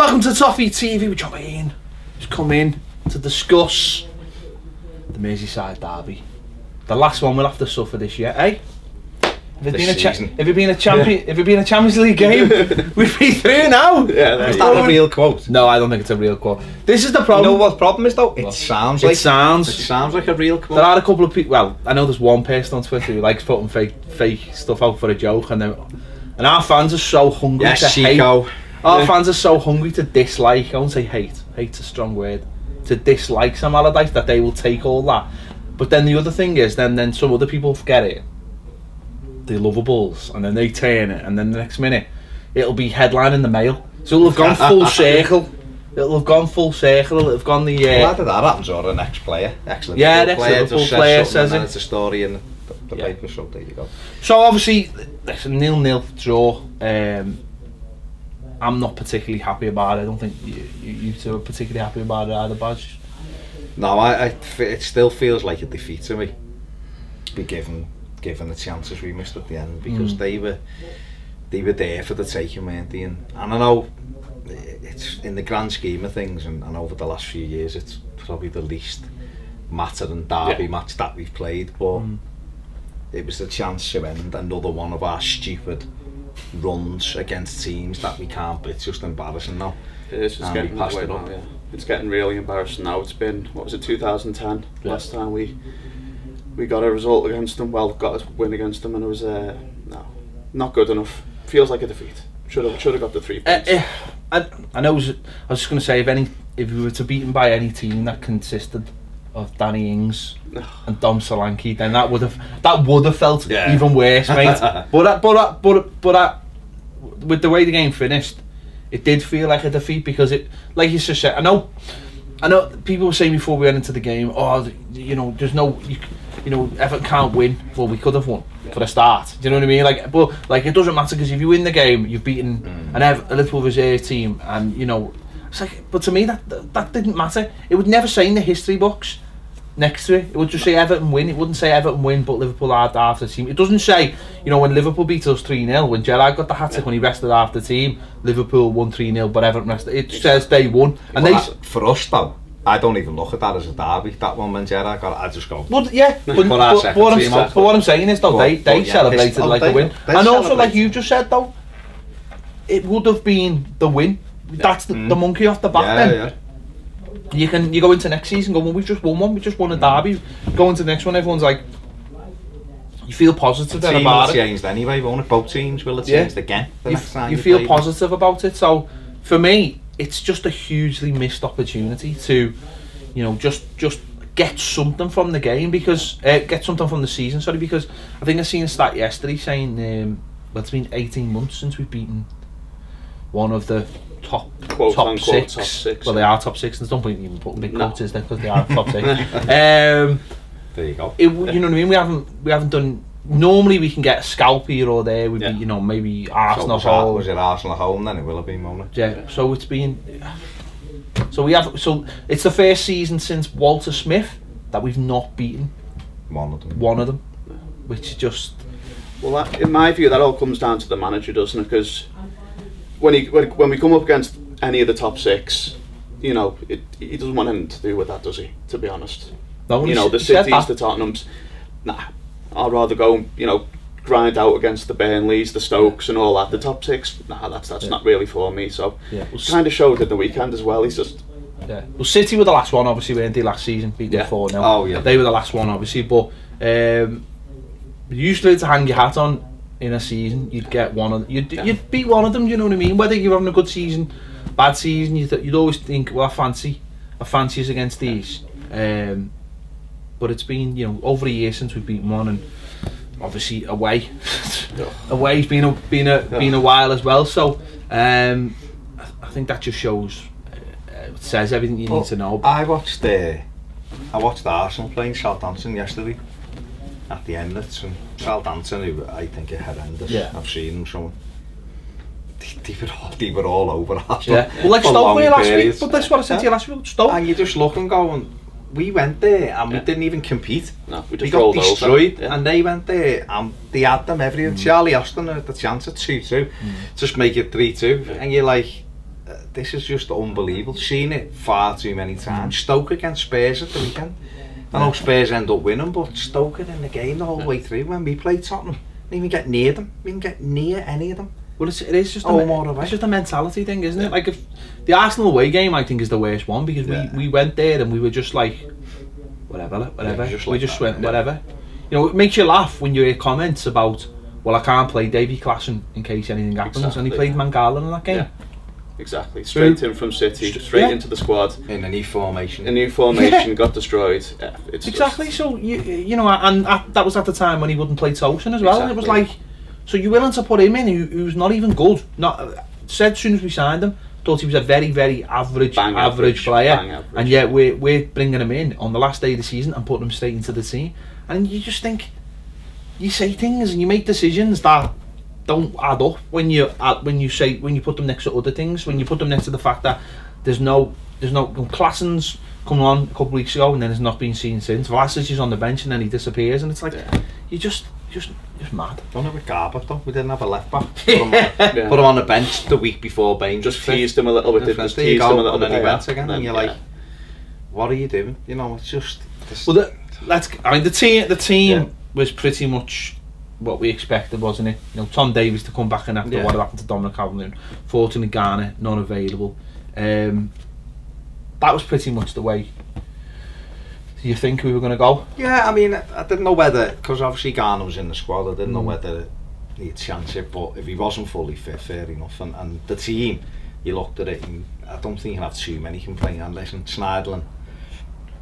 Welcome to Toffee TV with John Ian. Just come in to discuss the Merseyside derby. The last one we'll have to suffer this year, eh? If it been a Champions League game, we'd be through now. Yeah, is that a real quote? No, I don't think it's a real quote. This is the problem. You know what the problem is though? It sounds like a real quote. There are a couple of people. Well, I know there's one person on Twitter who likes putting fake stuff out for a joke, and our fans are so hungry to hate. Our fans are so hungry to dislike. I won't say hate. Hate's a strong word. To dislike Sam Allardyce, that they will take all that. But then the other thing is, then some other people forget it. The Lovables, and then they turn it, and then the next minute it'll be headline in the Mail. So it'll have gone full circle. It'll have gone full circle. It'll have gone the. Well, either that happens or an ex-player, excellent. Yeah, the Liverpool player says it. It's a story in the paper, so there you go. So obviously, it's a 0-0 draw. I'm not particularly happy about it. I don't think you two are particularly happy about it either, Badge. No, it still feels like a defeat to me. To be given the chances we missed at the end, because they were there for the taking, weren't they? And I know it's in the grand scheme of things, and over the last few years, it's probably the least mattering derby match that we've played. But it was the chance to end another one of our stupid runs against teams that we can't beat. It's just embarrassing now. It is. It's getting that way now. Yeah. It's getting really embarrassing now. It's been, what was it, 2010 last time we got a result against them. Well, got a win against them, and it was no, not good enough. Feels like a defeat. Should have got the 3 points. I know. I was just going to say, if we were to beaten by any team that consisted of Danny Ings and Dom Solanke, then that would have felt even worse, mate. but with the way the game finished, it did feel like a defeat, because it, like you just said, I know people were saying before we went into the game, there's no, Everton can't win. Well, we could have won for a start. Do you know what I mean? But it doesn't matter, because if you win the game, you've beaten a Liverpool reserve team, and it's like. But to me, that didn't matter. It would never say in the history books next to it. It would just say Everton win. It wouldn't say Everton win, but Liverpool are half the team. It doesn't say, when Liverpool beat us 3-0, when Gerrard got the hat-trick when he rested half the team, Liverpool won 3-0, but Everton rested. It says they won. And for us though, I don't even look at that as a derby. That one when Gerrard got it, I just go. But what I'm saying is though, they celebrated like a win. And also, like you just said though, it would have been the win. That's the monkey off the back then. Yeah. You go into next season, well, we've just won one, we just won a derby. Go into the next one, everyone's like, you feel positive then about it. Changed anyway, won't it? Both teams will have changed again the next time you feel positive about it. So for me, it's just a hugely missed opportunity to, just get something from the game, because get something from the season. Sorry, because I think I seen a stat yesterday saying it's been 18 months since we've beaten one of the top six. Well, they are top 6, and there's no point even putting big quotes there, because they are top 6. There you go. You know what I mean? We haven't done. Normally we can get a scalp here or there. We'd be, maybe Arsenal home. Was it Arsenal home then? It will have been, won't it? Yeah. So it's been. So it's the first season since Walter Smith that we've not beaten one of them, which is just. Well, in my view, that all comes down to the manager, doesn't it? Because when we come up against any of the top 6, he doesn't want anything to do with that, does he? To be honest, no, the Cities, the Tottenhams. Nah, I'd rather go, grind out against the Burnleys, the Stokes, and all that. The top 6, nah, that's not really for me. So kind of showed at the weekend as well. He's just. Yeah. Well, City were the last one, obviously, weren't they, last season? Beat them 4-0. Oh yeah. They were the last one, obviously, but usually to hang your hat on in a season, you'd get one of you'd beat one of them. You know what I mean? Whether you're having a good season, bad season, you'd always think, well, I fancy us against these. But it's been over a year since we've beaten one, and obviously away's been a while as well. So I think that just shows, it says everything you need to know. I watched Arsenal playing Southampton yesterday at the Emirates, and Southampton, who I think are horrendous. I've seen them. So they were all over Arsenal. Well, like Stoke were last week, but that's what I said to you last week. Stoke, and you just look and go, and we went there and we didn't even compete. No, we got destroyed, and they went there and they had them everywhere. Charlie Austin had the chance at 2-2, just make it 3-2, and you're like, this is just unbelievable. Seen it far too many times. Stoke against Spurs at the weekend. I know Spurs end up winning, but Stoke in the game the whole way through. When we played Tottenham, didn't even get near them. We didn't get near any of them. Well, it is just it's just a mentality thing, isn't it? Like, if the Arsenal away game, I think, is the worst one, because we went there and we were just like, whatever. We just went whatever. You know, it makes you laugh when you hear comments about, well, I can't play Davy Klassen in case anything happens, and he played Mangala in that game. Yeah. Exactly, straight in from City, straight into the squad. In a new formation. Got destroyed. Yeah, it's exactly, so you know, and that was at the time when he wouldn't play Tosin as well, and it was like, so you're willing to put him in who's not even good. Said as soon as we signed him, thought he was a very, very average player, and yet we're bringing him in on the last day of the season and putting him straight into the team, and you just think, you say things and you make decisions that don't add up when you put them next to other things, when you put them next to the fact that there's no Klassen's come on a couple of weeks ago and then has not been seen since. Vlasic is on the bench and then he disappears, and it's like, you just mad. Don't have a Garber though. We didn't have a left back. Put him on the bench the week before Baines. Just teased him a little bit. Just teased him a little bit. And then he went again, and you're like, what are you doing? You know, it's just. Well, the team was pretty much what we expected, wasn't it? You know, Tom Davies to come back in after what happened to Dominic Calvert-Lewin. Fortunately, Garner not available. That was pretty much the way you think we were going to go. Yeah, I mean, I didn't know whether, because obviously Garner was in the squad, I didn't know whether he'd chance it, but if he wasn't fully fit, fair enough. And the team, you looked at it, and I don't think you can have too many complaining. And listen, Schneiderlin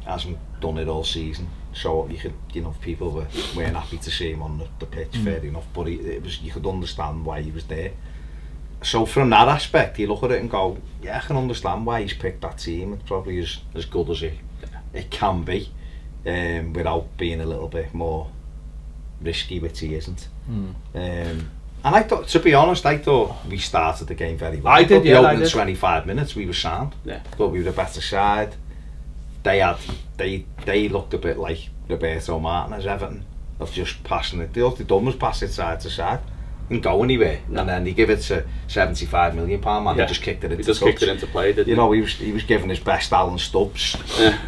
hasn't done it all season, so you could, you know, people weren't happy to see him on the pitch, fair enough, but you could understand why he was there. So from that aspect, you look at it and go, yeah, I can understand why he's picked that team. It's probably as good as it can be, without being a little bit more risky, which he isn't. And I thought, to be honest, we started the game very well. I did, the opening 25 minutes we were sound. Thought we were the better side. They looked a bit like Roberto Martinez, Everton, of just passing it. All they've done was pass it side to side. Didn't go anywhere, and then they give it to £75 million man. He just kicked it into play, didn't he? You know, he was giving his best Alan Stubbs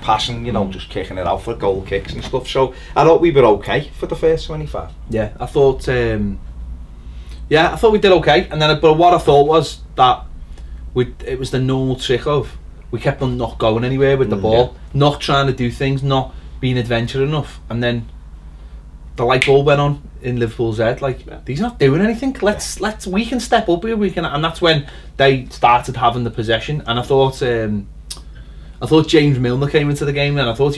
passing, you know, just kicking it out for goal kicks and stuff. So I thought we were okay for the first 25. Yeah, I thought we did okay, and then but what I thought was that it was the normal trick of we kept on not going anywhere with the ball, not trying to do things, not being adventurous enough, and then the light bulb went on in Liverpool's head, like, he's not doing anything, we can step up here, and that's when they started having the possession. And I thought James Milner came into the game, and I thought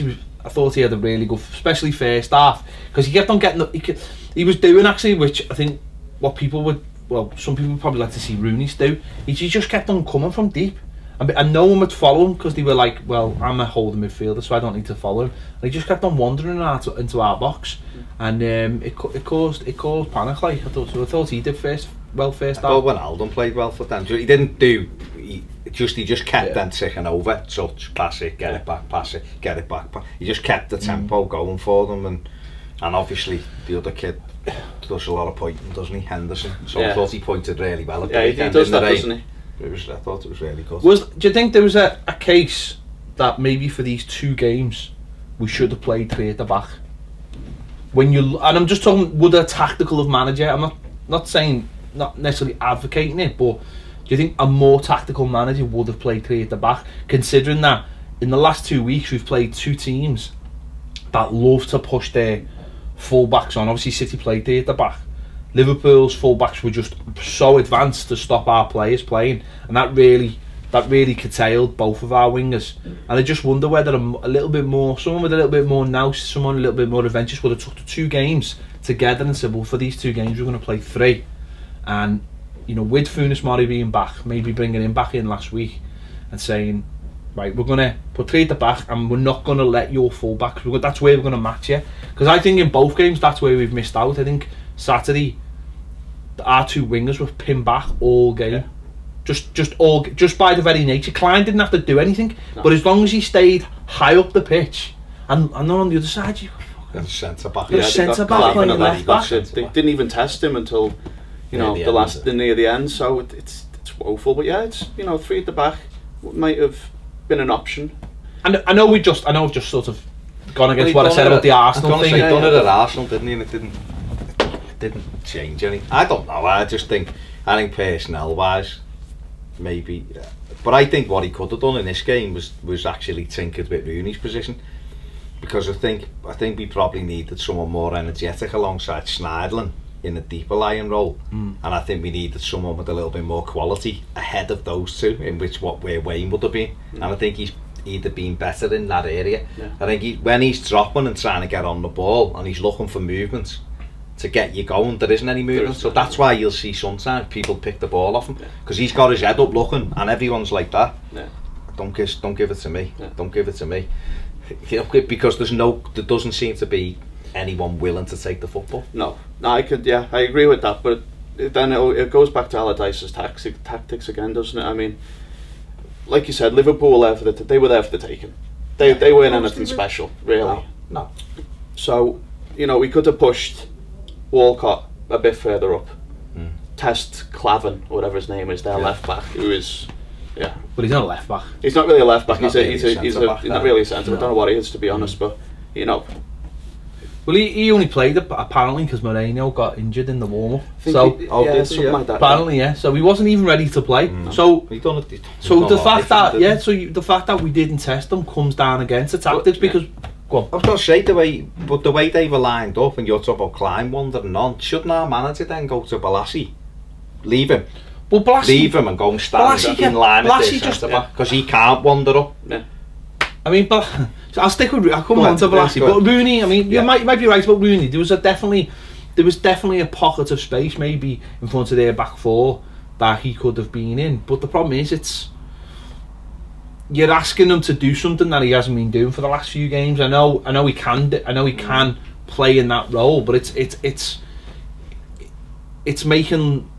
he had a really good, especially first half, because he kept on getting he was doing actually, which I think what people would, well, some people would probably like to see Rooney's do. He just kept on coming from deep, and no one would follow him, because they were like, well, I'm a holding midfielder, so I don't need to follow him. And he just kept on wandering into our box, and it caused panic. Like, I thought he did first half. Well, when Alden played well for them, he didn't do. He just kept them ticking over, touch, pass it, get it back, pass it, get it back. He just kept the tempo going for them, and obviously the other kid does a lot of pointing, doesn't he, Henderson? So I thought he pointed really well at the weekend. He does that, doesn't he? I thought it was really good. Do you think there was a case that maybe for these two games we should have played three at the back? And I'm just talking, would a tactical of manager, I'm not saying, not necessarily advocating it, but do you think a more tactical manager would have played three at the back, considering that in the last 2 weeks we've played two teams that love to push their full-backs on? Obviously City played three at the back. Liverpool's full-backs were just so advanced to stop our players playing, and that really curtailed both of our wingers. And I just wonder whether a little bit more, someone with a little bit more nous, someone a little bit more adventurous would have took the two games together and said, well, for these two games we're going to play three, and, you know, with Funes Mori being back, maybe bringing him back in last week and saying, right, we're going to put three at the back, and we're not going to let your full-backs, that's where we're going to match you. Because I think in both games that's where we've missed out. I think Saturday our two wingers were pinned back all game, just by the very nature. Klein didn't have to do anything, but as long as he stayed high up the pitch, and not on the other side, you centre back, playing left back. They didn't even test him until, you know, near the end. So it's woeful. But yeah, it's, you know, 3 at the back might have been an option. And I know I've just sort of gone against what I said about the Arsenal thing. He done it at Arsenal, didn't he? And it didn't change anything. I don't know. I think personnel wise, maybe. But I think what he could have done in this game was actually tinkered with Rooney's position, because I think we probably needed someone more energetic alongside Schneiderlin in a deeper lying role, and I think we needed someone with a little bit more quality ahead of those two, in where Wayne would have been, and I think he'd have been better in that area. I think when he's dropping and trying to get on the ball and he's looking for movements to get you going, there isn't any movement, so that's why you'll see sometimes people pick the ball off him, because he's got his head up looking, and everyone's like that. Don't give it to me. Don't give it to me. Because there doesn't seem to be anyone willing to take the football. No, I agree with that, but then it goes back to Allardyce's tactics again, doesn't it? I mean, like you said, Liverpool they were there for the taking. They weren't anything special, really. No. So, you know, we could have pushed Walcott a bit further up. Test Clavin, or whatever his name is, their left back, who is, but he's not a left back. He's not really a left back. He's not really a centre. I don't know what he is, to be honest, but you know. Well, he only played apparently because Moreno got injured in the warm-up. So something like that. Apparently, so he wasn't even ready to play. So the fact that we didn't test him comes down against the tactics, because. Go on. I was going to say the way they were lined up, and you're talking about Klein wandering on. Shouldn't our manager then go to Balassi? Leave him. Well, leave him and go and stand in line at this centre back, because he can't wander up. I mean, but I'll stick with. I'll come on to Balassi, but Rooney. I mean, you might be right about Rooney. There was definitely a pocket of space maybe in front of their back four that he could have been in. But the problem is, you're asking him to do something that he hasn't been doing for the last few games. I know he can play in that role, but it's making.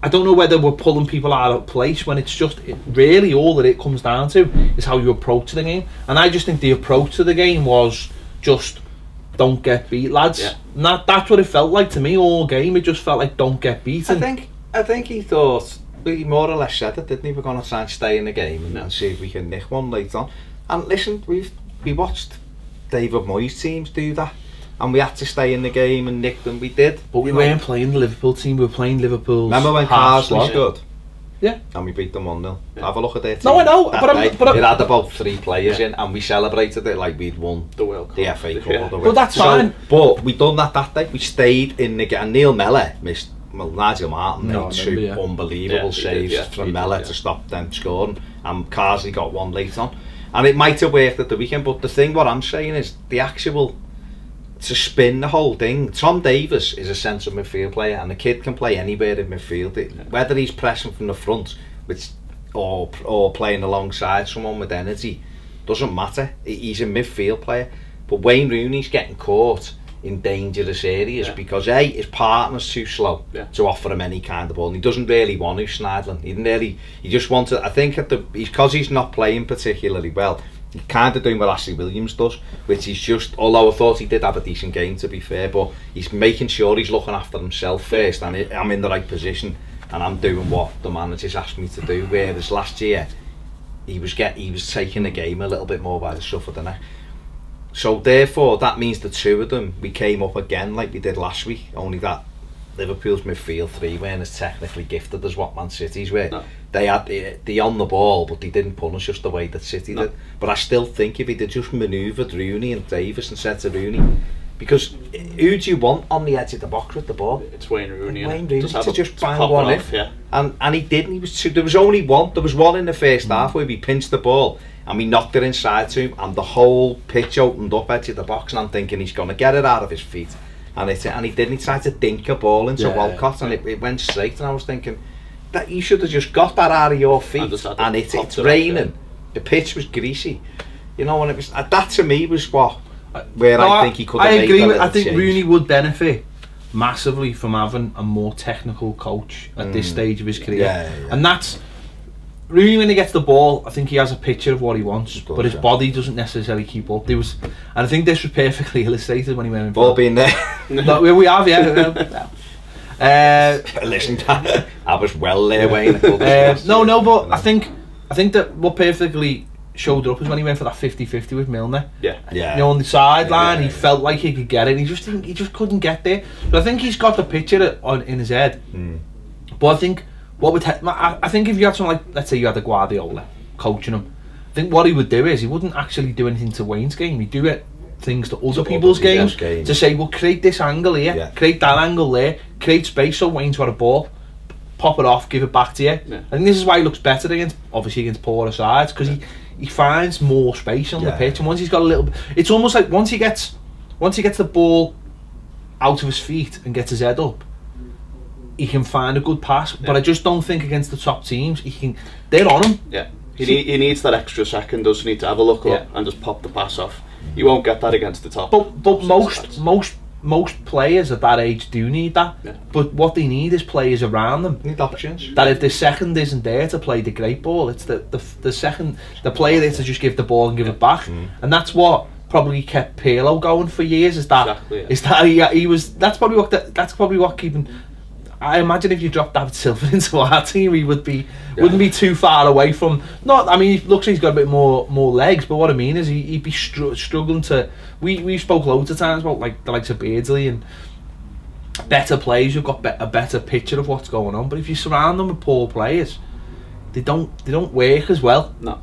I don't know whether we're pulling people out of place when it's just really all that it comes down to is how you approach the game. And I just think the approach to the game was just don't get beat, lads. And that's what it felt like to me all game. It just felt like don't get beaten. I think he thought, he more or less said it, didn't he? We're going to try and stay in the game and see if we can nick one later on. And listen, we watched David Moyes' teams do that, and we had to stay in the game and nick them. We did, but we weren't playing the Liverpool team. We were playing Liverpool's. Remember when Carsley scored? Yeah. And we beat them 1-0. Have a look at their team. No, I know, but it had about 3 players in, and we celebrated it like we'd won the World Cup, the FA Cup. But that's fine. But we done that day. We stayed in the game. And Neil Mellor missed. Well, Nigel Martin made 2 unbelievable saves from Mellor to stop them scoring, and Carsley got 1 late on, and it might have worked at the weekend. But the thing, what I'm saying is, the actual to spin the whole thing. Tom Davies is a central midfield player, and the kid can play anywhere in midfield. Whether he's pressing from the front, or playing alongside someone with energy, doesn't matter. He's a midfield player. But Wayne Rooney's getting caught in dangerous areas because his partner's too slow to offer him any kind of ball, and he doesn't really want to. Schneiderlin, he just wants to. I think because he's not playing particularly well, he's kind of doing what Ashley Williams does, which is just, although I thought he did have a decent game to be fair, but he's making sure he's looking after himself first, and I'm in the right position and I'm doing what the manager's asked me to do. Whereas last year he was taking the game a little bit more by the scruff of the neck. So therefore, that means the 2 of them, we came up again like we did last week, only that Liverpool's midfield 3 weren't as technically gifted as what Man City's were. No. They had the on the ball, but they didn't punish us the way that City did. But I still think if he'd just manoeuvred Rooney and Davies and said to Rooney, because who do you want on the edge of the box with the ball? It's Wayne Rooney. Wayne Rooney to just bang one in. And he didn't. He was there was only one. There was one in the first half where we pinched the ball and we knocked it inside to him, and the whole pitch opened up edge of the box, and I'm thinking he's going to get it out of his feet, and he didn't. He tried to dink a ball into Walcott, and it went straight, and I was thinking that you should have just got that out of your feet, and it's raining. The pitch was greasy, you know, and it was that to me was where I think he could have made a little I think change. Rooney would benefit massively from having a more technical coach at this stage of his career, and that's Rooney. When he gets the ball, I think he has a picture of what he wants, but his body doesn't necessarily keep up. And I think this was perfectly illustrated when he went in. Ball being there. No, we have, Listen, I was well there, Wayne. No, but I think that what perfectly showed up was when he went for that 50-50 with Milner. Yeah. You know, on the sideline, he felt like he could get it. He just couldn't get there. But I think he's got the picture in his head. But I think I think if you had someone like, let's say you had a Guardiola coaching him, I think what he would do is he wouldn't actually do anything to Wayne's game. He'd do things to other people's games to say, well, create this angle here, create that angle there, create space so Wayne's got a ball, pop it off, give it back to you. I think this is why he looks better against poorer sides, because he finds more space on the pitch, and once he's got a little, it's almost like once he gets the ball out of his feet and gets his head up, he can find a good pass. But I just don't think against the top teams they're on him. He needs that extra second, doesn't he, to have a look up and just pop the pass off. You won't get that against the top. But most players at that age do need that. But what they need is players around them. Need options. That if the second isn't there to play the great ball, it's the second, the player there to just give the ball and give it back. And that's what probably kept Pirlo going for years. Is that he was? That's probably what keeping. I imagine if you dropped David Silva into our team, he wouldn't be too far away from. Not, I mean, he looks like he's got a bit more legs, but what I mean is he'd be struggling to. We spoke loads of times about like the likes of Beardsley and better players who've got a better picture of what's going on. But if you surround them with poor players, they don't work as well. No,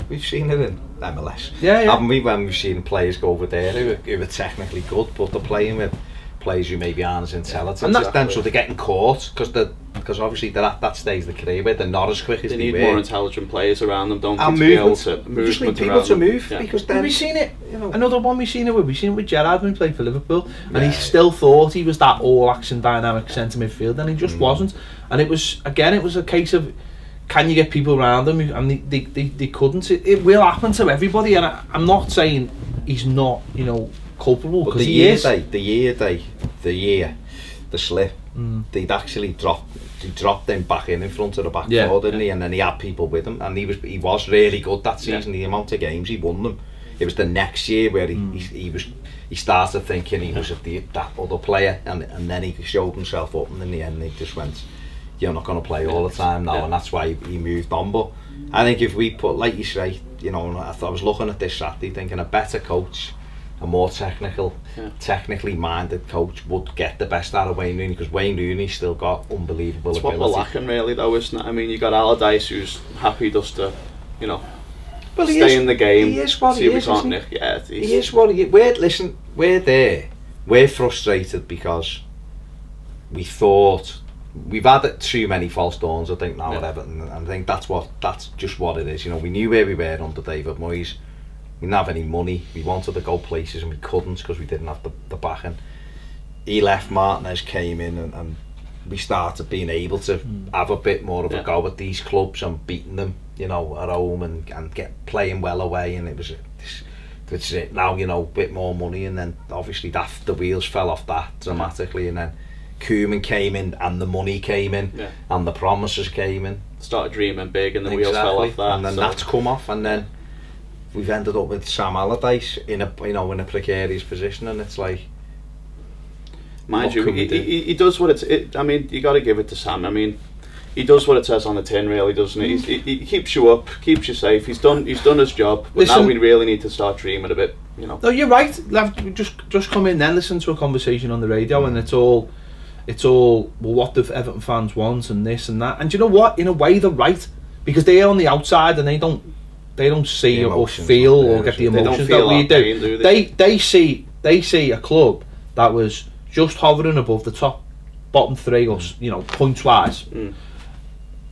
we've seen it in MLS. Haven't we? When we've seen players go over there who are technically good, but they're playing with players who maybe aren't as intelligent as them, so they're getting caught because obviously they're at that stage of the career where they're not as quick as they need were. More intelligent players around them, don't they? And to be able to just need people to move because then we've seen it. Another one we've seen it with Gerrard when he played for Liverpool, and he still thought he was that all-action dynamic centre midfielder, and he just wasn't. And it was a case of, can you get people around them? And they couldn't. It will happen to everybody, and I'm not saying he's not, culpable, because he is. The slip, they'd actually dropped him back in front of the back four, didn't he? And then he had people with him, and he was really good that season. The amount of games he won them. It was the next year where he started thinking he was that other player, and then he showed himself up, and in the end he just went, you're not going to play all the time now, and that's why he moved on. But I think if we put, like you say, I was looking at this Saturday thinking a better coach, a more technically minded coach would get the best out of Wayne Rooney, because Wayne Rooney's still got unbelievable ability. What we're lacking really though, isn't it? I mean, you got Allardyce who's happy just to, stay in the game. He is what he is, isn't he? Yeah, he is what he is. We're there. We're frustrated because we thought we've had too many false dawns, I think, now at Everton, and I think that's just what it is. We knew where we were under David Moyes. We didn't have any money. We wanted to go places and we couldn't because we didn't have the backing. He left, Martinez came in, and we started being able to have a bit more of a go at these clubs and beating them, at home and get playing well away. And it was it now, a bit more money, and then obviously the wheels fell off that dramatically, and then Koeman came in and the money came in and the promises came in. Started dreaming big and the wheels fell off that, and then that's come off, and then we've ended up with Sam Allardyce in a precarious position, and it's like, mind you, he does what I mean, you got to give it to Sam. I mean, he does what it says on the tin, really, doesn't he? He keeps you up, keeps you safe. He's done his job, but now we really need to start dreaming a bit. No, you're right. Just come in then, listen to a conversation on the radio, and it's all well, what do Everton fans want and this and that, and you know what? In a way, they're right, because they're on the outside and they don't see or feel or get the emotions that we do. They see a club that was just hovering above the bottom three, or points wise.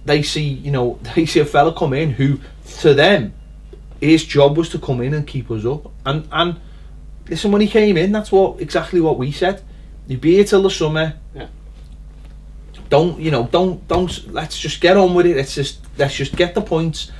They see a fella come in who, to them, his job was to come in and keep us up. And listen, when he came in, that's exactly what we said. You'd be here till the summer. Don't let's just get on with it. Let's just get the points.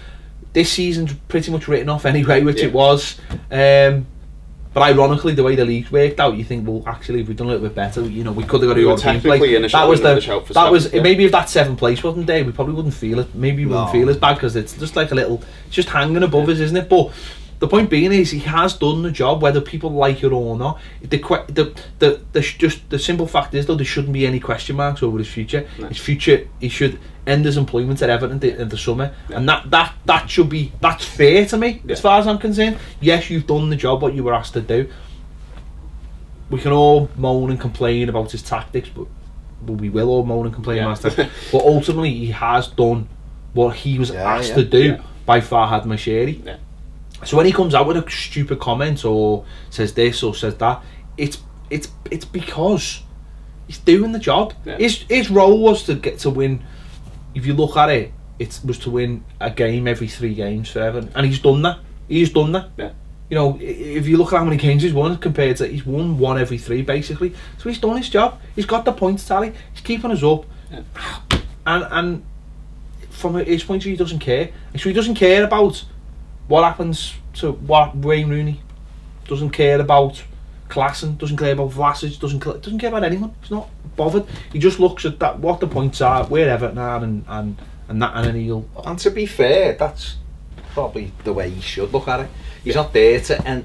This season's pretty much written off anyway, which it was. But ironically, the way the league's worked out, you think, well, actually, if we'd done a little bit better, we could have got a European place. That was maybe if that 7th place wasn't there, we probably wouldn't feel it. Maybe we wouldn't feel as bad, because it's just like it's just hanging above us, isn't it? But the point being is he has done the job, whether people like it or not. The simple fact is, though, there shouldn't be any question marks over his future. No. His future, he should end his employment at Everton in the summer, and that should be, that's fair to me, as far as I'm concerned. Yes, you've done the job, what you were asked to do. We can all moan and complain about his tactics, but we will all moan and complain about his tactics. But ultimately, he has done what he was asked to do by Farhad Moshiri. Yeah. So when he comes out with a stupid comment or says this or says that, it's because he's doing the job. Yeah. His role was to win. If you look at it, it was to win a game every 3 games for Everton, and he's done that. He's done that. Yeah. You know, if you look at how many games he's won compared to, he's won 1 every 3 basically. So he's done his job. He's got the points tally. He's keeping us up, and from his point of view, he doesn't care. And so he doesn't care about what happens to Wayne Rooney. Doesn't care about Klassen. Doesn't care about Vlasic. Doesn't care about anyone. He's not bothered. He just looks at that, what the points are, where Everton are, and then he'll. And to be fair, that's probably the way he should look at it. He's not there to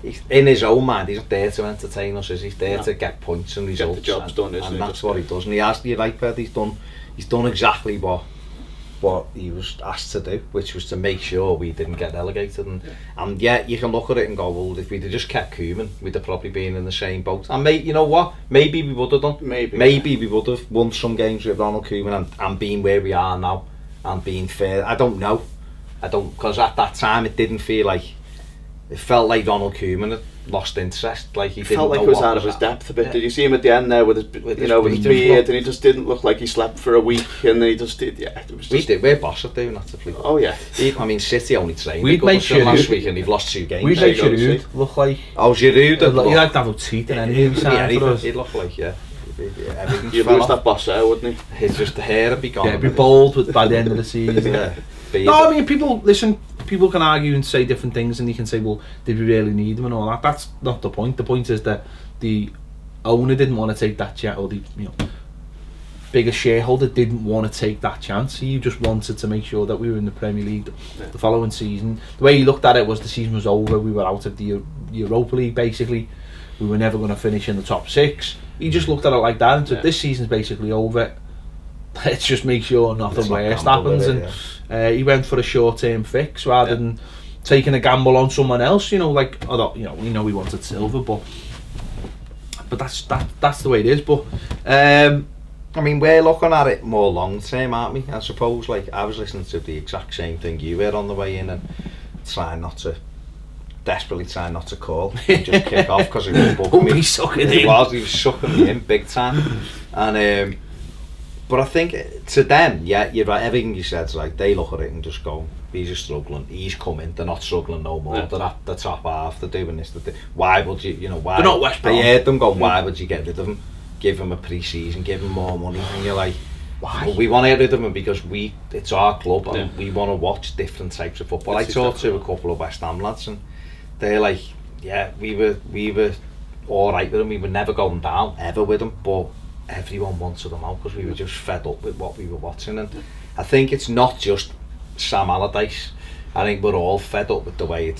he's in his own mind. He's not there to entertain us. He's there to get points and results. Get the job's done, and that's what he does. And he has. You like that? He's done exactly what he was asked to do, which was to make sure we didn't get relegated. And yet you can look at it and go, well, if we'd have just kept Koeman, we'd have probably been in the same boat. And you know what? Maybe we would have done. Maybe we would have won some games with Ronald Koeman and been where we are now and being fair. I don't know. Because at that time it didn't feel like, it felt like Ronald Koeman had lost interest. Like he felt like he was out of his depth a bit. Did you see him at the end there with his beard, and he just didn't look like he slept for a week, and then he just did. Yeah, it was just. We're boss at doing that to play. Oh yeah. I mean, City only trained. We'd make sure last week, and they've lost 2 games. We'd make Giroud look like. Oh, Giroud. He'd like to have a teeth and anything. He'd look like You'd lose that boss there, wouldn't he? It's just the hair would be gone. Yeah, it'd be bald by the end of the season. No, I mean, people can argue and say different things, and you can say, well, did we really need him and all that? That's not the point. The point is that the owner didn't want to take that chance, or the biggest shareholder didn't want to take that chance. He just wanted to make sure that we were in the Premier League the following season. The way he looked at it was the season was over. We were out of the Europa League, basically. We were never going to finish in the top 6. He just looked at it like that, and so this season's basically over. Let's just make sure nothing worse happens, and he went for a short-term fix rather than taking a gamble on someone else. We know we wanted Silva, but that's the way it is. But I mean, we're looking at it more long-term, aren't we? I suppose. Like, I was listening to the exact same thing you were on the way in, and desperately trying not to call, just kick off because he was bugging me. He was sucking me in big time, and. But I think to them, you're right. Everything you said's right. They look at it and just go, "He's just struggling. He's coming. They're not struggling no more. They're at the top half. They're doing this. Why would you? Why?" They're not West Brom. I heard them go, "Why would you get rid of him? Give him a pre-season. Give him more money." And you're like, "Why?" Well, we want to get rid of him because it's our club and we want to watch different types of football. I talked to a couple of West Ham lads, and they're like, "Yeah, we were all right with him. We were never going down ever with him, but." Everyone wanted them out because we were just fed up with what we were watching, and I think it's not just Sam Allardyce. I think we're all fed up with the way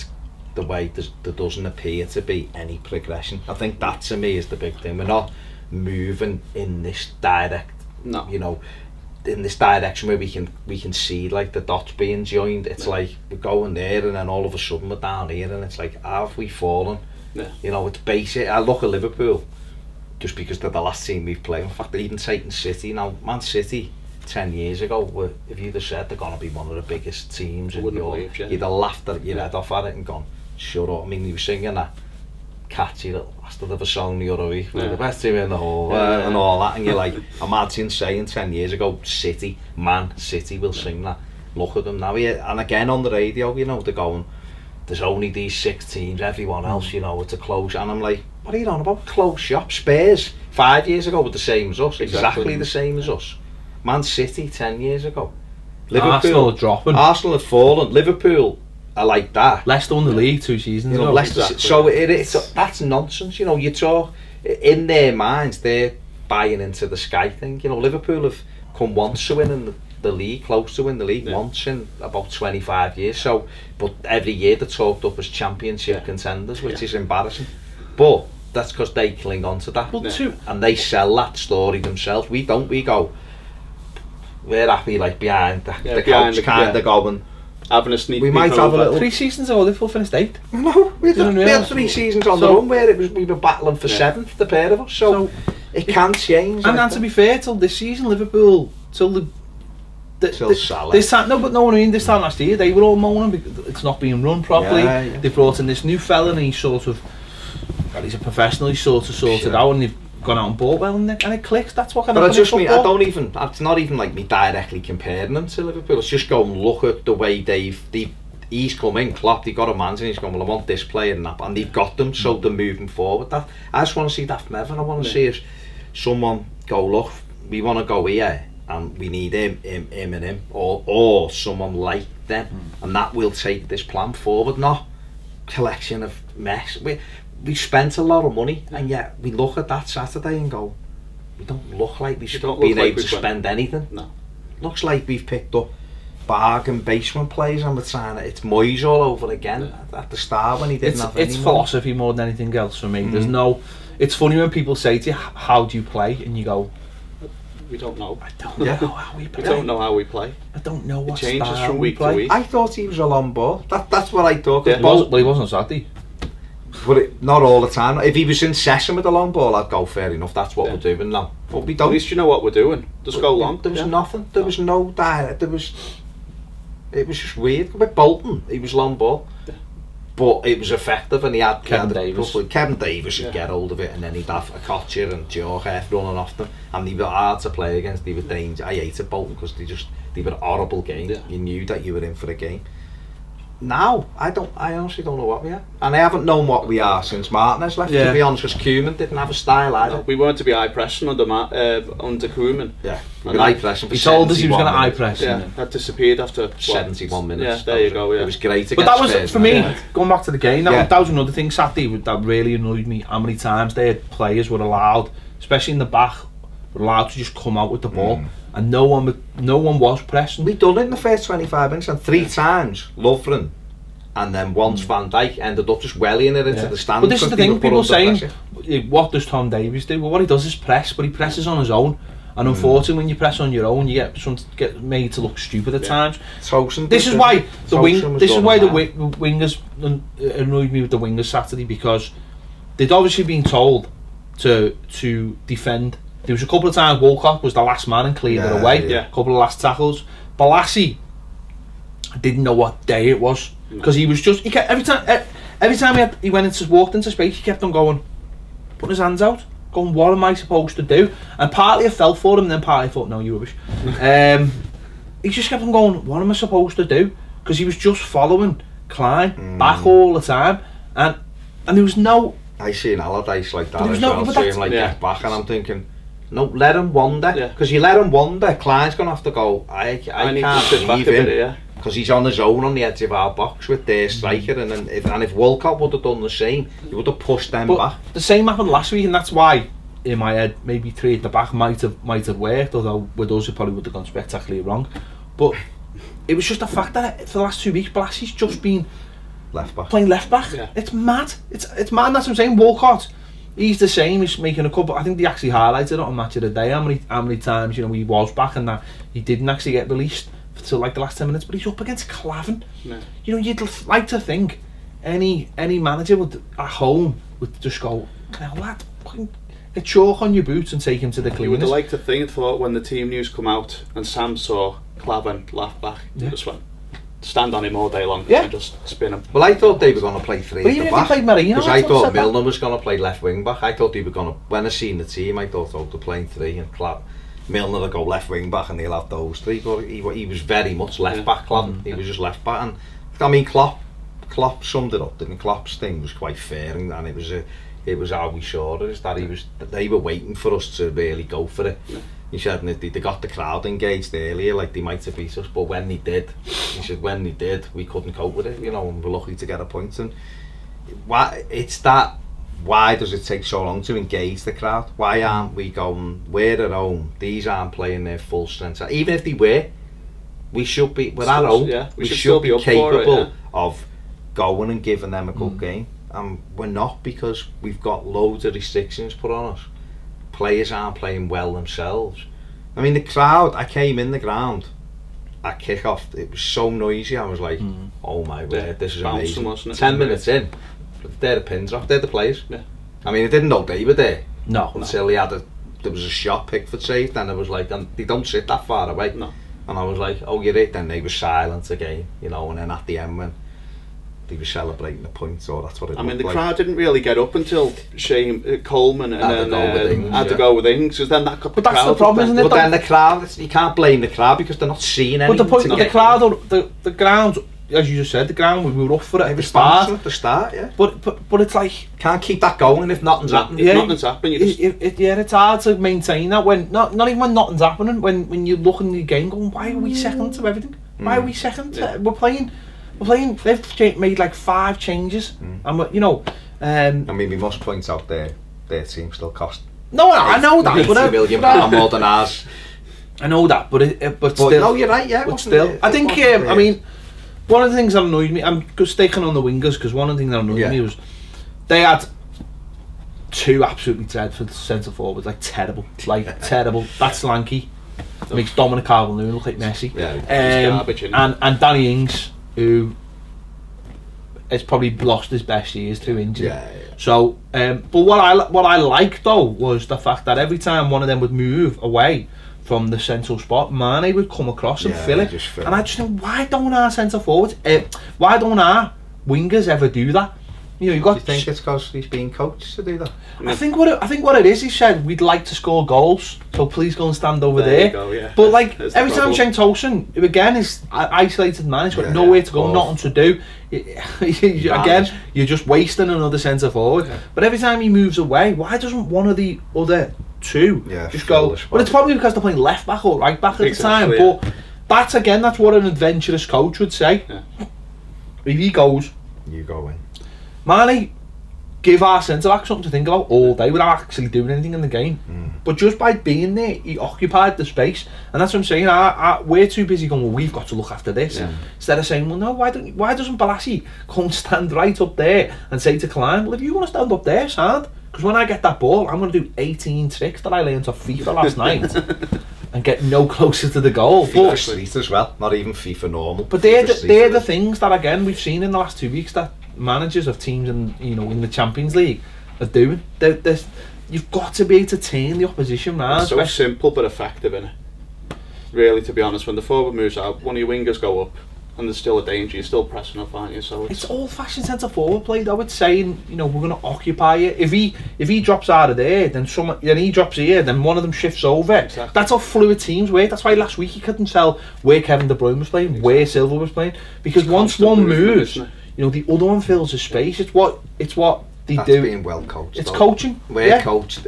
there doesn't appear to be any progression. I think that to me is the big thing. We're not moving in this in this direction where we can see like the dots being joined. It's like we're going there, and then all of a sudden we're down here, and it's like, have we fallen? It's basic. I look at Liverpool. Just because they're the last team we've played. In fact, even taking City now, Man City 10 years ago, if you'd have said they're going to be one of the biggest teams in Europe, you'd have laughed your head off at it and gone, shut up. I mean, you were singing that catchy little bastard of a song the other week, we're the best team in the whole and all that, and you're like, imagine saying 10 years ago, Man City will sing that. Look at them now, and again on the radio, they're going, there's only these 6 teams, everyone else, it's a close, and I'm like, what are you on about? Close shop. Spurs 5 years ago were the same as us, exactly the same as us. Man City 10 years ago. Liverpool, Arsenal are dropping. Arsenal have fallen. Liverpool are like that. Leicester won the league 2 seasons ago. So that's nonsense. You talk in their minds, they're buying into the Sky thing. Liverpool have come once to win in the league, close to win the league once in about 25 years. So, but every year they're talked up as championship contenders, which is embarrassing. But that's because they cling on to that, and they sell that story themselves. We don't. We go, we're happy like behind the couch, kind of going. Having a sneak. We might have a little. 3 seasons ago, Liverpool finished 8th. No, we had 3 seasons on the run where we were battling for 7th, the pair of us. So it can change. And to be fair, till this season, Liverpool, till Salah. This time, this time last year, they were all moaning because it's not being run properly. They brought in this new fella, and he's a professional. He's sort of sorted out, and they've gone out and bought well, and it clicks. That's what kind of. It's not even like me directly comparing them to Liverpool. It's just going, look at the way he's come in, Klopp, he got a man, and he's gone, well, I want this player and that, and they've got them, so they're moving forward. That I just want to see that from Everton. I want to see if someone go, look, we want to go here, and we need him, and him, or someone like them, and that will take this plan forward. Not collection of mess. We spent a lot of money, and yet we look at that Saturday and go, we don't look like we've been able to spend anything. No. Looks like we've picked up bargain basement players, and we're trying to, it's Moyes all over again at the start when he didn't have any. It's philosophy more than anything else for me. There's no. It's funny when people say to you, "How do you play?" and you go, "We don't know. I don't know how we play. We don't know how we play. I don't know what it changes style from week play. to week." I thought he was a long ball. That's what I thought. Yeah. Well, he wasn't Saturday. But not all the time. If he was in session with the long ball, I'd go, fair enough, that's what we're doing now. But we don't. At least you know what we're doing. Just go long. There was nothing. There was no direct. It was just weird. With Bolton, he was long ball. Yeah. But it was effective, and he had Kevin Davis would get hold of it, and then he'd have a Kocher and Diouf running off them, and they were hard to play against. They were dangerous. I hated Bolton because they were a horrible game. Yeah. You knew that you were in for a game. Now, I honestly don't know what we are. And I haven't known what we are since Martinez left, to be honest, because Koeman didn't have a style either. No, we weren't to be high pressing under Koeman. Yeah, high pressing. He told us he was going to high press. Yeah, that disappeared after 71 minutes. Yeah, there you go. Yeah. It was great. But that was, for me, going back to the game, that was another thing Saturday that really annoyed me. How many times their players were allowed, especially in the back, were allowed to just come out with the ball. And no one was pressing. We done it in the first 25 minutes, and 3 times Lovren, and then once Van Dijk ended up just wellying it into the stand. But this is the thing, people saying, what does Tom Davies do? Well, what he does is press, but he presses on his own. And unfortunately, when you press on your own, you get made to look stupid at times. This is why the wingers annoyed me with the wingers Saturday, because they'd obviously been told to defend. There was a couple of times Walcott was the last man and cleared it away. A couple of last tackles. Balassi, I didn't know what day it was, because he was just every time he walked into space, he kept on going, putting his hands out, going, what am I supposed to do? And partly I fell for him, and then partly I thought, no, you rubbish. He just kept on going, what am I supposed to do? Because he was just following Klein back all the time, and there was no. I seen Allardyce like that as well, seeing him get back, and I'm thinking, no, let him wander, because you let him wander, Klein's going to have to go, I can't leave him, because he's on his own on the edge of our box with their striker, and if Walcott would have done the same, he would have pushed them back. The same happened last week, and that's why, in my head, maybe 3 at the back might have worked, although with us it probably would have gone spectacularly wrong. But it was just the fact that for the last 2 weeks, Balassi's just been playing left back. It's mad. It's mad. That's what I'm saying. Walcott, he's the same. He's making a couple. I think they actually highlighted it on Match of the Day. How many times he was back and that he didn't actually get released till like the last 10 minutes. But he's up against Clavan. No. You'd like to think any manager would at home would just go, "Now lad, get chalk on your boots and take him to the cleaners." You would have liked to thought when the team news come out and Sam saw Clavan left back, he just went, stand on him all day long and just spin him. Well, I thought they were going to play 3 at the back, because I thought Milner was going to play left wing back. I thought they were going to, when I seen the team, I thought they're playing 3 and Milner would go left wing back and they'll have those 3, but he was very much left back. He was just left back, and I mean Klopp summed it up, didn't he? Klopp's thing was quite fair, and it was how we saw it, is that they were waiting for us to really go for it. He said they got the crowd engaged earlier, like they might have beat us, but when they did, he said when they did, we couldn't cope with it, and we're lucky to get a point. And why does it take so long to engage the crowd? Why aren't we going, we're at home, these aren't playing their full strength? Even if they were, We should be, with our own, we should be capable of going and giving them a good game. And we're not, because we've got loads of restrictions put on us. Players aren't playing well themselves. I mean, the crowd, I came in the ground at kick-off, it was so noisy, I was like, oh my word, this is amazing. 10 minutes in, they're the pins off, they're the players. I mean, I didn't know they were there. No. Until there was a shot Pickford saved, and I was like, and they don't sit that far away. No. And I was like, oh, you're right. Then they were silent again, you know, and then at the end when they were celebrating the point, so that's what it I mean, the crowd didn't really get up until Coleman and then had to go with Ings, because then that got the crowd. But that's the problem, isn't it? But then the crowd, you can't blame the crowd because they're not seeing anything. But the point, the crowd, the ground, as you just said, the ground, we were up for it at the start. At the start, yeah. But it's like, can't keep that going if nothing's happening. If nothing's happening, it's hard to maintain that when not even when nothing's happening. When you look in the game, going, why are we second to everything? Why are we second? We're playing. They've made like 5 changes, and we're, you know. I mean, we must point out their team still cost. No, I know that. £80 million more than ours. I know that, but still. No, you're right. Yeah, but still, I think. I mean. One of the things that annoyed me, I'm just sticking on the wingers, because one of the things that annoyed me was they had 2 absolutely dreadful centre forwards, like terrible. That's Lanky, makes Dominic Calvert-Lewin look like Messi. Garbage, and Danny Ings, who has probably lost his best years to injury. So, but what I liked though was the fact that every time one of them would move away from the central spot, Mane would come across and fill it. And I just think, why don't our centre forwards, why don't our wingers ever do that? You know, you got. Do you think it's because he's being coached to do that? I think what it is, he said, we'd like to score goals, so please go and stand over there. You go, yeah. But like every time Cenk Tosun, who again is an isolated man, he's got nowhere to go, nothing to do. Again, you're just wasting another centre forward. But every time he moves away, why doesn't one of the other 2 just go? Well, it's probably because they're playing left back or right back at the time. But that's what an adventurous coach would say. If he goes, you go in. Mane, give our centre back something to think about all day without actually doing anything in the game. But just by being there, he occupied the space, and that's what I'm saying. We're too busy going, well, we've got to look after this, instead of saying, well, no, why doesn't Balassi come stand right up there and say to Klein, well, if you want to stand up there, stand, because when I get that ball, I'm going to do 18 tricks that I learned off FIFA last night and get no closer to the goal. FIFA Street as well, not even FIFA normal. But they're the things that, again, we've seen in the last 2 weeks that managers of teams in the Champions League are doing. You've got to be able to turn the opposition round. It's so simple but effective, innit? Really, to be honest, when the forward moves out, one of your wingers go up, and there's still a danger. You're still pressing up, aren't you? So it's old-fashioned centre forward play. I would say, we're going to occupy you. If he drops out of there, then he drops here, then one of them shifts over. Exactly. That's how fluid teams work. That's why last week you couldn't tell where Kevin De Bruyne was playing, where Silva was playing, because once one moves, the other one fills the space. It's what they do. That's being well coached. It's coaching. We're coached.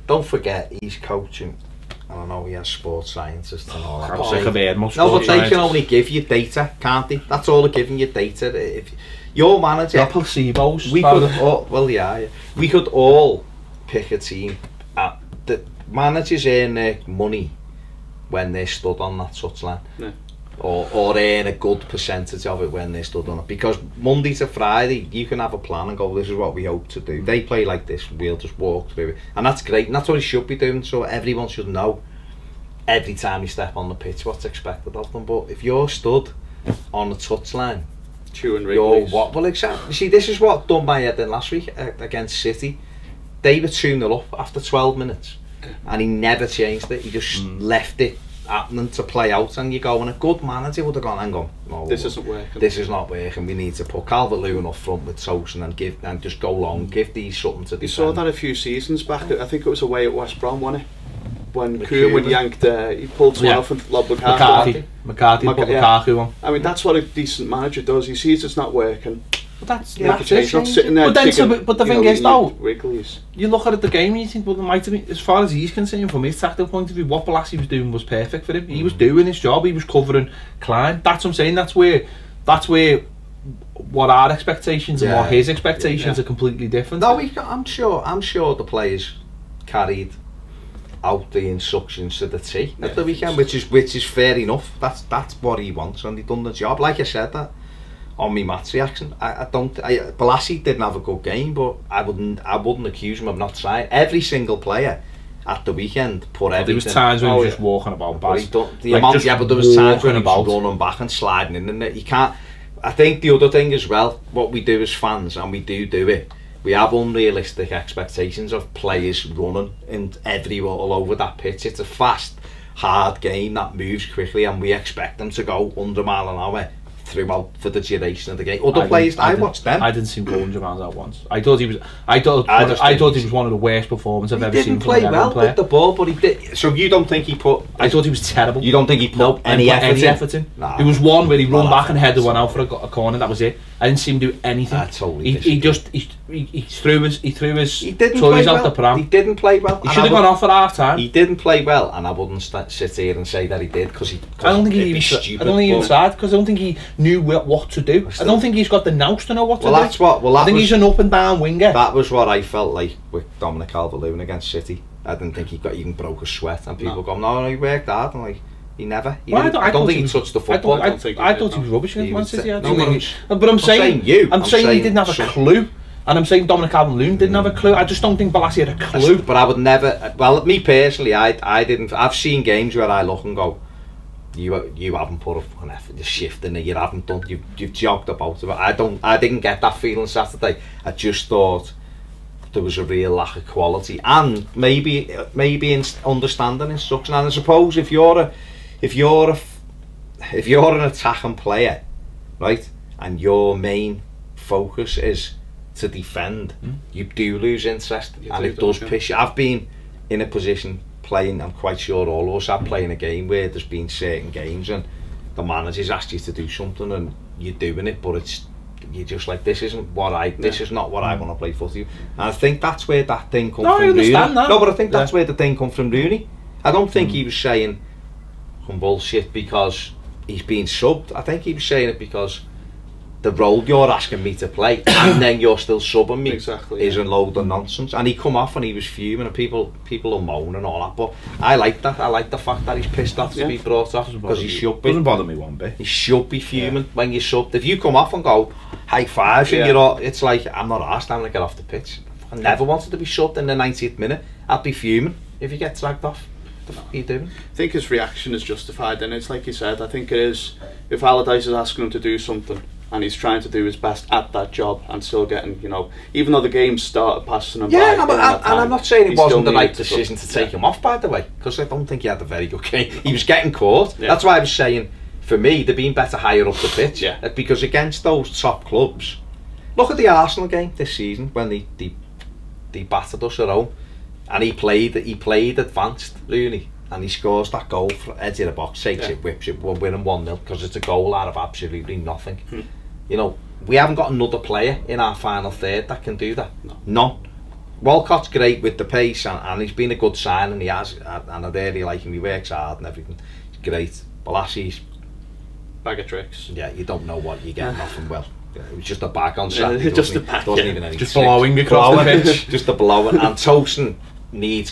Don't forget, he's coaching. I don't know, he has sports scientists and all that. I'm sick of it. No, but they can only give you data, can't they? That's all they're giving you, data. If your manager, they're placebos. We could all pick a team. The managers earn their money when they're stood on that touchline. Or earn a good percentage of it when they're stood on it, because Monday to Friday you can have a plan and go, this is what we hope to do. They play like this, we'll just walk through it, and that's great, and that's what he should be doing. So everyone should know every time you step on the pitch what's expected of them. But if you're stood on the touchline, you're what? Well, exactly. See, this is what done my head in last week against City. They were 2-0 up after 12 minutes and he never changed it. He just left it happening to play out, and you go, and a good manager would have gone, hang on, no, this isn't working. This is not working. We need to put Calvert-Lewin up front with Tosun and just go long, give these something to defend. You saw that a few seasons back. I think it was away at West Brom, wasn't it? When Koeman yanked, he pulled someone off and lobbed McCarthy put Lukaku on. I mean, that's what a decent manager does. He sees it's not working. But that's not sitting there. But the thing is, though, Wrigley's. You look at the game and you think, well, there might have been, as far as he's concerned, from his tactical point of view, what Balassi was doing was perfect for him. He was doing his job. He was covering Klein. That's what I'm saying. That's where what our expectations and what his expectations are completely different. No, I'm sure the players carried out the instructions to the T at the weekend, which is fair enough. That's what he wants, and he done the job. Like I said that on my match reaction. Balassi didn't have a good game, but I wouldn't accuse him of not trying. Every single player at the weekend put everything. There was times when he was just walking about back. But there was times when he was running back and sliding in, and you can't. I think the other thing as well, what we do as fans, and we do it, we have unrealistic expectations of players running all over that pitch. It's a fast, hard game that moves quickly, and we expect them to go 100 miles an hour throughout for the duration of the game. Other players, I watched them. I didn't see him go 100 miles out once. I thought he was one of the worst performances I've ever seen. He didn't play well with the ball, but he did. So you don't think he put? I thought he was terrible. You don't think he put any effort in? Nah, there was one where he run back and headed one out for a corner. That was it. I didn't see him do anything. I totally he threw his toys out the pram. He didn't play well. He should have gone off at half time. He didn't play well, and I wouldn't sit here and say that he did because I don't think he even tried, because I don't think he knew what to do. I don't think he's got the nous to know what to do. I think he's an up and down winger. That was what I felt like with Dominic Calvert-Lewin against City. I didn't think he even broke a sweat, and people go, no, he worked hard. I'm like, he never. I don't think he touched the football. I thought he was rubbish against Man City. But I'm saying he didn't have a clue. And I'm saying Dominic Calvert-Lewin didn't have a clue. I just don't think Balassi had a clue. But I would never. Well, me personally, I didn't. I've seen games where I look and go, you haven't put an effort, the shift in it. You haven't done. You've jogged about it. I didn't get that feeling Saturday. I just thought there was a real lack of quality, and maybe in understanding instruction. And I suppose if you're an attacking player, right, and your main focus is to defend, you do lose interest, and it does piss you. I've been in a position playing, I'm quite sure all of us have playing a game where there's been certain games and the manager's asked you to do something and you're doing it, but you're just like, this is not what I want to play footy. And I think that's where that thing comes from Rooney. No, but I think that's where the thing comes from Rooney. I don't think he was saying some bullshit because he's being subbed. I think he was saying it because the role you're asking me to play and then you're still subbing me is a load of nonsense. And he come off and he was fuming and people are moaning and all that, but I like that. I like the fact that he's pissed off to be brought off, because he should be. Doesn't bother me one bit. He should be fuming when you're subbed. If you come off and go high five and you're all, it's like, I'm not arsed, I'm going to get off the pitch. I never wanted to be subbed in the 90th minute. I'd be fuming if you get dragged off. What the fuck are you doing? I think his reaction is justified, and it's like you said, I think it is, if Allardyce is asking him to do something and he's trying to do his best at that job and still getting, even though the game started passing him by. And I'm not saying it wasn't the right decision to take him off, by the way, because I don't think he had a very good game. He was getting caught. That's why I was saying, for me, they've been better higher up the pitch. Because against those top clubs, look at the Arsenal game this season when they battered us at home, and he played advanced, Rooney, and he scores that goal from edge of the box, takes it, whips it, we're winning 1-0 because it's a goal out of absolutely nothing. We haven't got another player in our final third that can do that. None. Walcott's great with the pace, and he's been a good signing. He has, and I really like him. He works hard and everything. He's great. Balassi's bag of tricks. Yeah, you don't know what you're getting off him. Well, it was just a bag on Saturday. Just a bag. Doesn't even any just blowing across the pitch. Just a blowing. And Tosin needs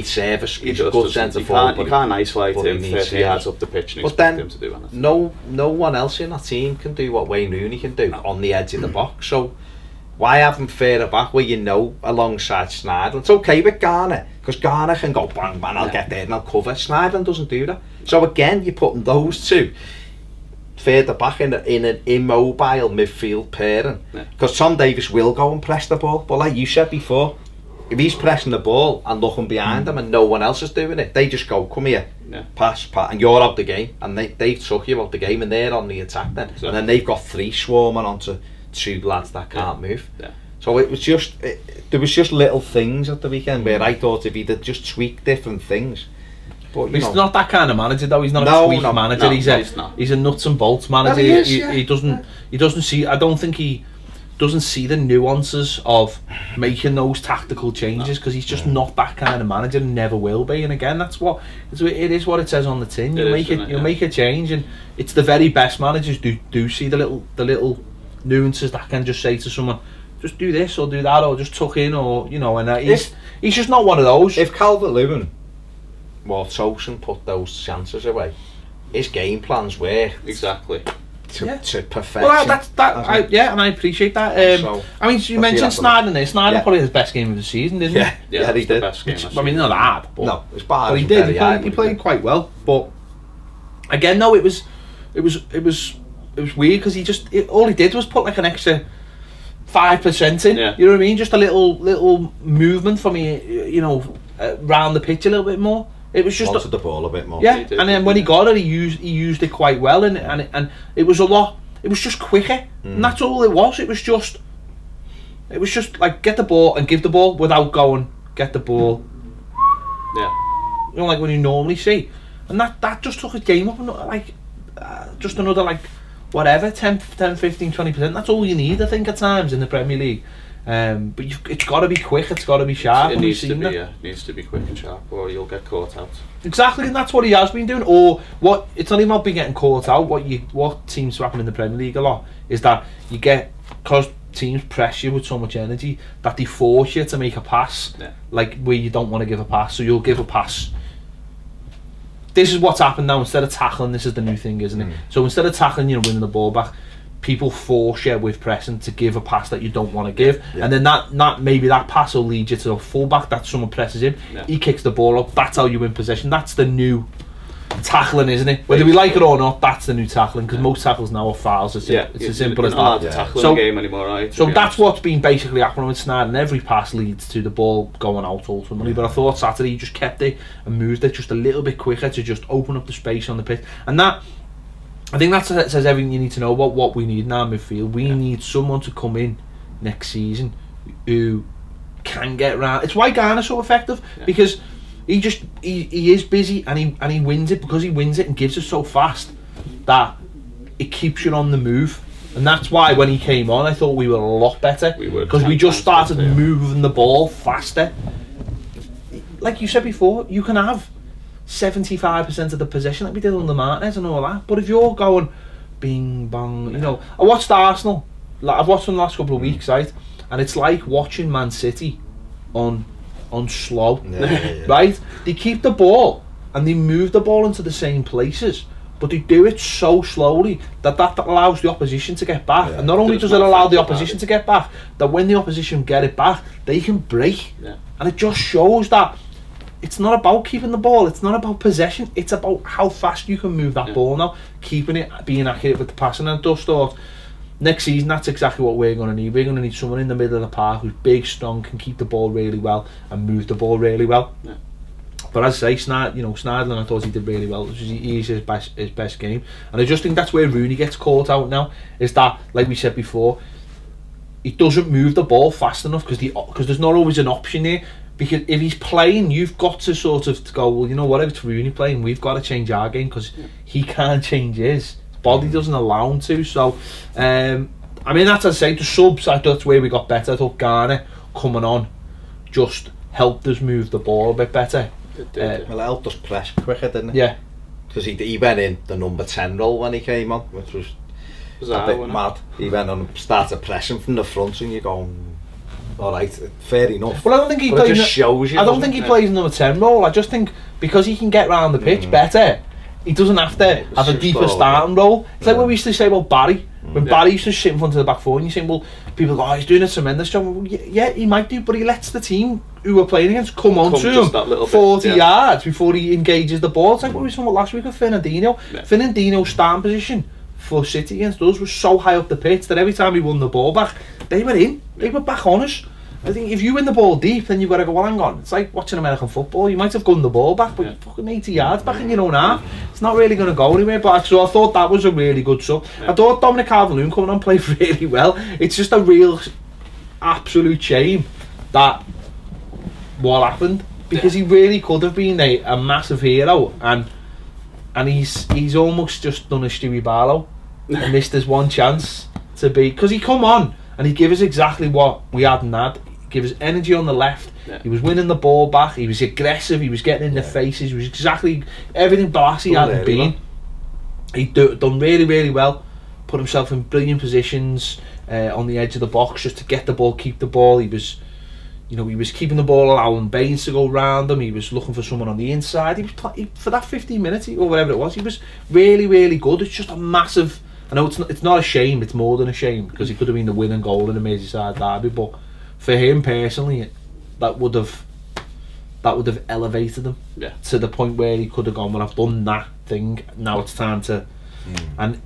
service. He's a good centre forward. You can't isolate him 30 yards up the pitch and expect him to do anything. No one else in that team can do what Wayne Rooney can do on the edge of the box. So why have him further back where alongside Sneijder? It's okay with Garner, because Garner can go bang bang, I'll get there and I'll cover. Sneijder doesn't do that. So again, you're putting those two further back in an immobile midfield pairing, because Tom Davies will go and press the ball, but like you said before, if he's pressing the ball and looking behind him and no one else is doing it, they just go, come here, pass, and you're out the game, and they took you out the game and they're on the attack then, and then they've got 3 swarming onto 2 lads that can't move. So it was just, there was just little things at the weekend where I thought if he'd just tweaked different things. But he's not that kind of manager though. He's not a tweak manager. He's a nuts and bolts manager. He doesn't see. I don't think he doesn't see the nuances of making those tactical changes, because he's just not that kind of manager and never will be. And again, it is what it says on the tin. You'll make a change, and it's the very best managers do see the little nuances that can just say to someone, just do this or do that, or just tuck in, or and he's just not one of those. If Calvert-Lewin Walt Tosun put those chances away. His game plans worked Exactly. to perfection. Well, and I appreciate that. So, I mean, you mentioned Sneijder there. Sneijder probably his best game of the season, didn't he? Yeah, he did. Best game I mean, not hard, but no, it's bad. but he did. He played quite well. But again, no, it was weird because all he did was put like an extra 5% in. Yeah. You know what I mean? Just a little movement for me. You know, round the pitch a little bit more. It was just wanted the ball a bit more. Yeah, and then when he got it, he used it quite well, and it was a lot. It was just quicker, and that's all it was. It was just like get the ball and give the ball without going get the ball. Yeah, you know, like when you normally see, and that just took his game up, like just another like whatever 10, 15, 20%. That's all you need, I think, at times in the Premier League. But it's got to be quick. It's got to be sharp. It needs to be. Yeah, it needs to be quick and sharp, or you'll get caught out. Exactly, and that's what he has been doing. Or what? It's not even about being getting caught out. What seems to happen in the Premier League a lot is that you get, because teams press you with so much energy, that they force you to make a pass, like where you don't want to give a pass. So you'll give a pass. This is what's happened now. Instead of tackling, this is the new thing, isn't it? So instead of tackling, winning the ball back, people force you with pressing to give a pass that you don't want to give, and then that maybe that pass will lead you to a fullback that someone presses him. He kicks the ball up. That's how you win possession. That's the new tackling, isn't it? Whether we like it or not, that's the new tackling, because most tackles now are fouls. It's as simple as that. Tackling the game anymore, right? So that's what's been basically happening with Sneijder, and every pass leads to the ball going out ultimately. But I thought Saturday he just kept it and moved it just a little bit quicker to just open up the space on the pitch, and that, I think that says everything you need to know about what we need now in midfield. We need someone to come in next season who can get round. It's why Garner's so effective, because he is busy, and he wins it, because he wins it and gives it so fast that it keeps you on the move. And that's why when he came on, I thought we were a lot better, because we just started moving the ball faster. Like you said before, you can have 75% of the possession like we did under Martinez and all that, but if you're going bing bong, I watched Arsenal, I've watched them the last couple of weeks, right, and it's like watching Man City on slow, right? They keep the ball and they move the ball into the same places, but they do it so slowly that allows the opposition to get back, and not only does it allow the opposition to get back, that when the opposition get it back, they can break, and it just shows that it's not about keeping the ball, it's not about possession, it's about how fast you can move that ball now, keeping it, being accurate with the passing. And I just thought next season that's exactly what we're going to need. We're going to need someone in the middle of the park who's big, strong, can keep the ball really well and move the ball really well. But as I say, Sneijder, I thought he did really well. He's his best game, and I just think that's where Rooney gets caught out now, is that, like we said before, he doesn't move the ball fast enough, because there's not always an option there. Because if he's playing, you've got to sort of go, well, you know what, if it's Rooney playing, we've got to change our game, because he can't change his body, doesn't allow him to. So I mean, that's, as I say, the subs, I thought that's where we got better. I thought Garner coming on just helped us move the ball a bit better. Well, it helped us press quicker, didn't it? Yeah, because he went in the number 10 role when he came on, which was a bit mad. He went on and started pressing from the front, and you're going, all right, fair enough. Well, I don't think he plays. I don't think he plays number 10 role. I just think because he can get round the pitch better, he doesn't have to have a deeper starting role. It's like what we used to say about Barry. When Barry used to sit in front of the back four, and you think, well, people go, oh, he's doing a tremendous job. Well, yeah, he might do, but he lets the team who we're playing against come on to him 40 yards before he engages the ball. It's like what we saw last week with Fernandinho. Fernandinho's starting position for City against us was so high up the pitch that every time he won the ball back, they were in. They were back on us. I think if you win the ball deep, then you've got to go, well, hang on. It's like watching American football. You might have gunned the ball back, but you're fucking 80 yards back in your own half. It's not really going to go anywhere. But so I thought that was a really good sub. I thought Dominic Calvert-Lewin coming on played really well. It's just a real absolute shame that what happened, because he really could have been a massive hero, and he's almost just done a Stewie Barlow and missed his one chance to be, because he come on and he gave us exactly what we hadn't had. Give us energy on the left. He was winning the ball back. He was aggressive. He was getting in their faces. He was exactly everything Balassi hadn't been. He done really, really well. Put himself in brilliant positions on the edge of the box just to get the ball, keep the ball. He was you know, he was keeping the ball, allowing Baines to go round him. He was looking for someone on the inside. He was for that 15 minutes or whatever it was. He was really, really good. It's just a massive. I know it's not a shame. It's more than a shame because he could have been the winning goal in the Merseyside derby. But for him personally, that would have elevated him to the point where he could have gone. Well, I've done that thing. Now it's time to. And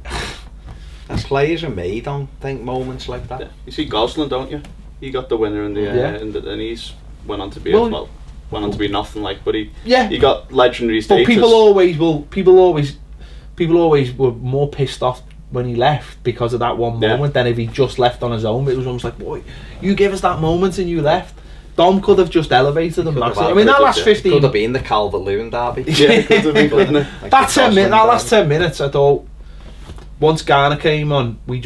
players are made on moments like that. You see Gosling, don't you? He got the winner in the and he's went on to be went on to be nothing like, but he got legendary status. But people always were more pissed off when he left because of that one moment than if he just left on his own. It was almost like, boy, you gave us that moment and you left. Dom could have just elevated him massively. I mean, that last 15 could have been the Calvert-Lewin derby. It could have been, couldn't it? Like that last 10 minutes, I thought once Garner came on, we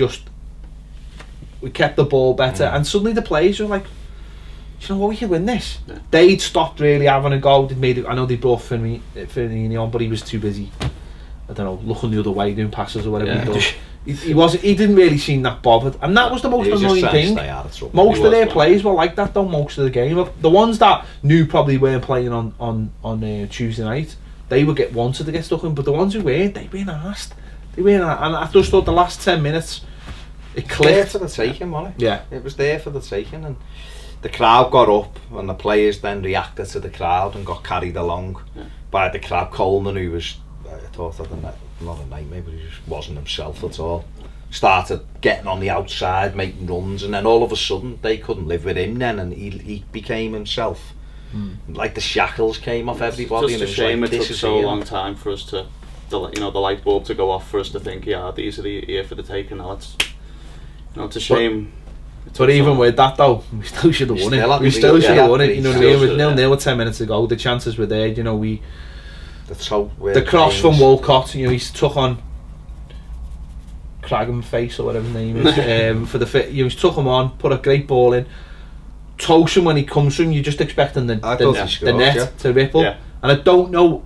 kept the ball better, and suddenly the players were like, do you know what, we could win this. They'd stopped really having a go. I know they brought Firmino on, but he was too busy, I don't know, looking the other way, doing passes or whatever he does. He didn't really seem that bothered, and that was the most annoying thing. Most of their players were like that though, most of the game. The ones that knew probably weren't playing on Tuesday night, they would wanted to get stuck in, but the ones who weren't, they weren't asked. And I just thought the last 10 minutes, it clicked. There for the taking, wasn't it? Yeah. It was there for the taking, and the crowd got up, and the players then reacted to the crowd and got carried along by the crowd. Coleman, who was, I thought, not a nightmare, but he just wasn't himself at all. Started getting on the outside, making runs, and then all of a sudden they couldn't live with him then, and he became himself. Like the shackles came off everybody. Just and a shame like, it took so long time for us to, the light bulb to go off for us to think, these are here for the taking. Now it's a shame. But even with that though, we still should have won it. We still should have won it. You know what I mean? With 0-0 with 10 minutes to go, the chances were there. You know, the cross from Walcott. You know, he's took on Cragham Face or whatever his name is for the fit. You know, he's took him on, put a great ball in. Tosin, when he comes from, you're just expecting the net to ripple, and I don't know.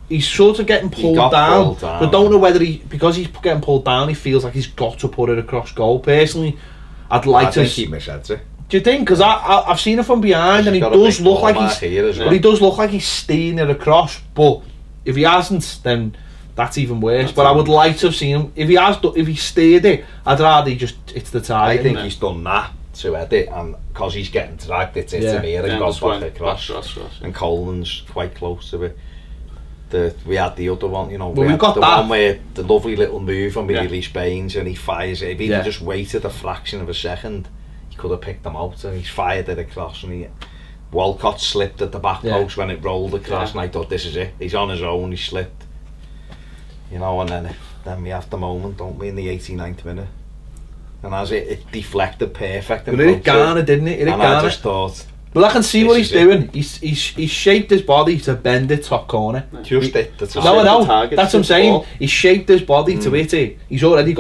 He's sort of getting pulled down. But I don't know whether because he's getting pulled down, he feels like he's got to put it across goal. Personally, I think he misheads it. Do you think? Because I've seen it from behind, and he does look like he does look like he's steering it across. But if he hasn't, then that's even worse. But I would like to have seen him. If he steered it, I'd rather it's the target. I think he's done that to edit, and because he's getting dragged, it's him here and gone back across. And Coleman's quite close to it. We had the other one, you know, we had the one where the lovely little move on release Baines, and he fires it. If he just waited a fraction of a second, he could have picked them out, and he's fired it across, and Walcott slipped at the back post when it rolled across, and I thought, this is it. He's on his own, he slipped. You know, and then we have the moment, don't we, in the 89th minute. And as it deflected perfect. But it Garner, didn't it? I just thought... Well, I can see what he's doing. He's shaped his body to bend it top corner. Just hit the target. No, that's what I'm saying. He's shaped his body to hit it. He's already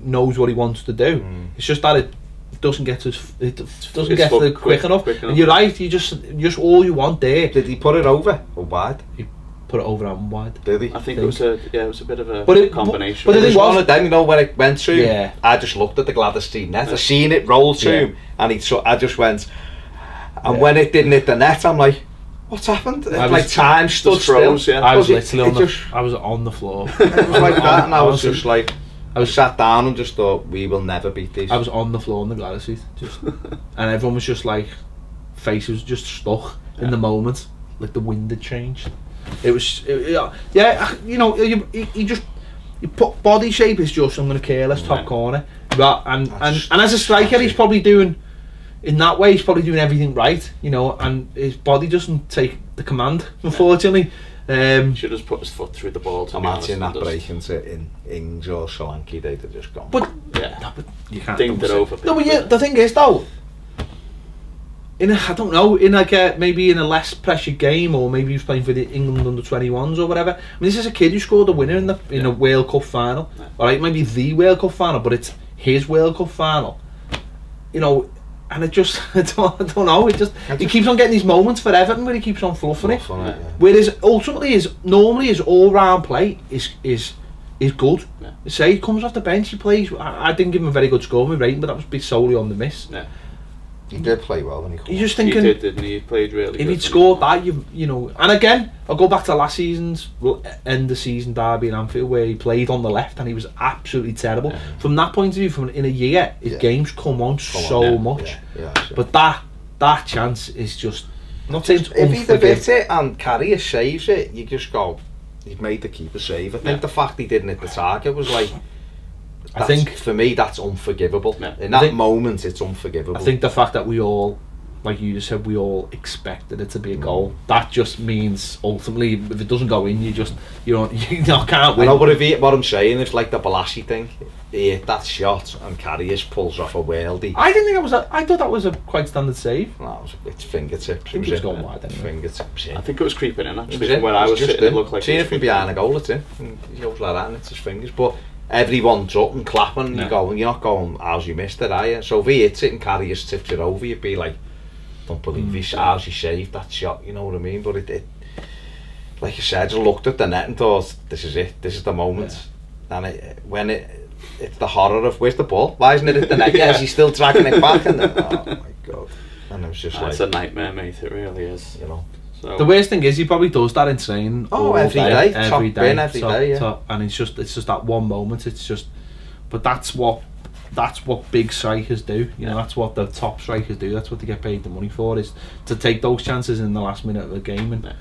knows what he wants to do. It's just that it doesn't get to quick enough. And you're right. You just all you want there. Did he put it over or wide? He put it over and wide. Did he? I think it was a bit of a combination. But it was one of them, you know, when it went through. Yeah. I just looked at the Gladys team net. I seen it roll through him, and I just went. And when it didn't hit the net, I'm like, what's happened? Like time stood still. I was literally I was on the floor. It was like that, and I was just like, I was sat down and just thought, we will never beat these. I was on the floor in the Gladys seat, and everyone was just like, faces just stuck in the moment, like the wind had changed. It was, you know, you put body shape is just, I'm going to careless top corner, and as a striker, he's probably doing, in that way, he's probably doing everything right, you know, and his body doesn't take the command, unfortunately. Should have put his foot through the ball. Imagine that break into Ings or Solanke, they'd have just gone. But you can't dinged it over. No, but the thing is though, I don't know, in like maybe in a less pressured game, or maybe he was playing for the England under-21s or whatever. I mean, this is a kid who scored a winner in a World Cup final. Alright, maybe the World Cup final, but it's his World Cup final. You know, and it just, I don't know, he keeps on getting these moments for Everton where he keeps on fluffing it. Whereas ultimately, his all-round play is good. Say he comes off the bench, he plays. I didn't give him a very good score, my rating, but that was solely on the miss. He did play well when he You're just thinking, he did, didn't he? He played really if good. he'd scored that, you know, and again, I'll go back to last season's end of season derby in Anfield where he played on the left and he was absolutely terrible. Yeah. From that point of view, from in a year, his games come on so much. But that chance is just not saying if he'd have hit it and Carrier saves it, you just go, he'd made the keeper save. I think the fact he didn't hit the target was like, I think for me that's unforgivable. In that moment, it's unforgivable. I think the fact that we all, like you just said, we all expected it to be a goal. That just means ultimately, if it doesn't go in, you can't win. I know, but what I'm saying is like the Balassi thing. He hit that shot and Carriers pulls off a worldie. I didn't think that was I thought that was a quite standard save. No, it's fingertips. I think it was going wide anyway. Fingertips in. I think it was creeping in actually. From where I was sitting, it looked like seeing it from behind a goal, it's in. And he goes like that and it's his fingers. But everyone's up and clapping and you're not going, how's you missed it, are you? So if he hits it and Carriers tips it over, you'd be like, don't believe how's he saved that shot, you know what I mean? But it like you said, I looked at the net and thought, this is it, this is the moment. And it's the horror of, where's the ball? Why isn't it at the net? Is he still tracking it back? And then, oh my god. And it was just it's a nightmare, mate, it really is. You know. So the worst thing is he probably does that in training. Every day, and it's just that one moment. It's just, but that's what big strikers do. You know, that's what the top strikers do. That's what they get paid the money for, is to take those chances in the last minute of the game. And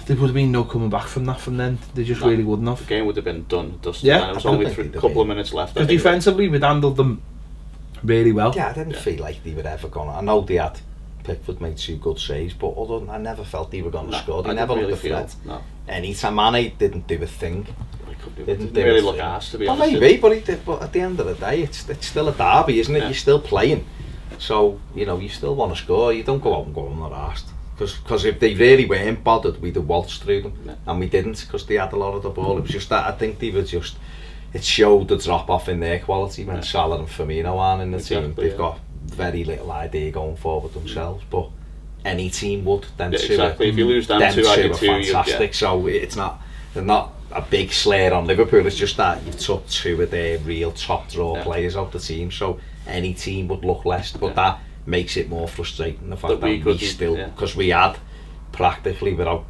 there would have been no coming back from that from then. They just really wouldn't have. The game would have been done. Dusted. It was only a couple of minutes left. Because defensively, we'd handled them really well. Yeah, I didn't feel like they were ever gonna. I know they had. Pickford made 2 good saves, but other than I never felt they were going to score. They never looked a threat. Anytime Mane didn't do a thing. Didn't really look arsed, to be honest. Maybe, but he did. But at the end of the day, it's still a derby, isn't it? You're still playing, so you know you still want to score. You don't go out and go, I'm not arsed. Because if they really weren't bothered, we'd have waltzed through them, and we didn't because they had a lot of the ball. It was just that I think they were just. It showed the drop off in their quality when Salah and Firmino aren't in the team. They've got very little idea going forward themselves, but any team would. Then exactly. If you lose them two, are fantastic. So it's not a big slur on Liverpool. It's just that you took 2 of their real top draw players out the team. So any team would look less, but that makes it more frustrating. The fact that we still, because we had practically without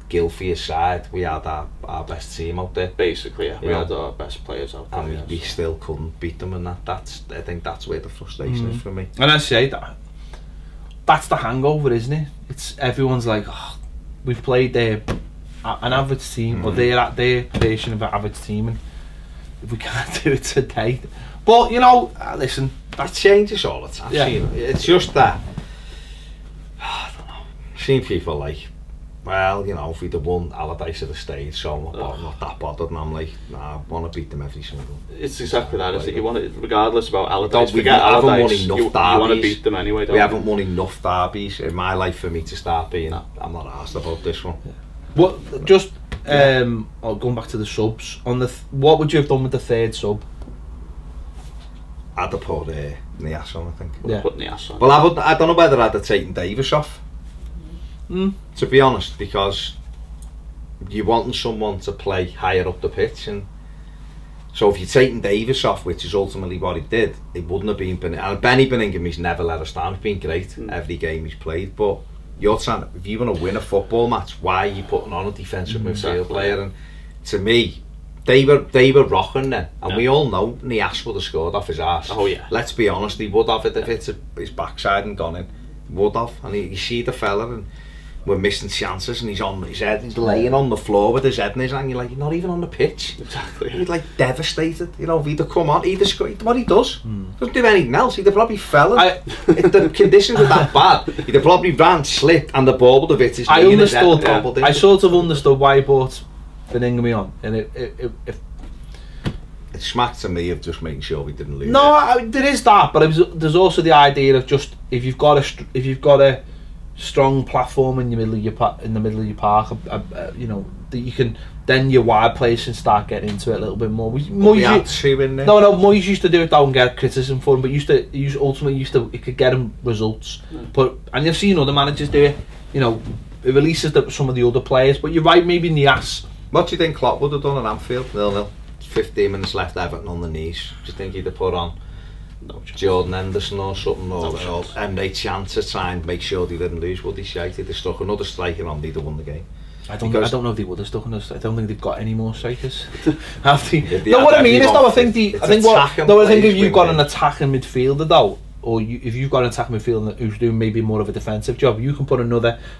Gylfi aside, we had our best team out there. Basically, we had our best players out there. And we still couldn't beat them, and I think that's where the frustration is for me. And I say that's the hangover, isn't it? It's everyone's like, oh, we've played an average team, or they're at their version of an average team, and if we can't do it today. But listen, that changes all the time. It's just that I don't know. Seeing people like, well, if we'd have won Allardyce at the stage, so I'm not that bothered, and I'm like, nah, I want to beat them every single. It's exactly that, isn't it? You want it, regardless about Allardyce. Forget Allardyce. You want to beat them anyway. We haven't won enough derbies in my life for me to start being. I'm not asked about this one. What? Just going back to the subs on the. What would you have done with the third sub? I'd have put Nias on, I think. Put Nias on. Well, I don't know whether I'd have taken Davis off. To be honest, because you want someone to play higher up the pitch, and so if you're taking Davis off, which is ultimately what he did, it wouldn't have been and Benny Benningham. He's never let us down. He's been great every game he's played, but you're trying, if you want to win a football match, why are you putting on a defensive midfield player? And to me, they were rocking then, and we all know Nias would have scored off his arse. Oh yeah, let's be honest, he would have it if it's his backside and gone in. Would have, and you see the fella, and we're missing chances, and he's on his head, he's laying on the floor with his head in his hand. You're like, you're not even on the pitch. Exactly. He's like devastated. If he'd have come on, he'd have scored. What he does, doesn't do anything else. He'd have probably fell. If the conditions were that bad, he'd have probably ran, slipped, and the ball would have hit his knee in his head and gobbled in. I sort of understood why he brought Benningham on, and it smacked to me of just making sure we didn't lose. No, there is that, but there's also the idea of just if you've got a strong platform in the middle of your park, that you can, then your wide players can start getting into it a little bit more. Moyes used to do it though and get criticism for him, but it could get him results. And you've seen other managers do it. It releases some of the other players. But you're right, maybe Nias. What do you think Klopp would have done at Anfield? 0-0, 15 minutes left, Everton on the knees. Do you think he'd have put on Jordan Henderson or something, and they chance to try and make sure they didn't lose, would they? Shite, they stuck another striker on, they'd have won the game. I don't know if they would have stuck on us. I don't think they've got any more strikers. Have they? No, what I mean is though, I think if you've got an attacking midfielder though, or if you've got an attacking midfielder who's doing maybe more of a defensive job, you can put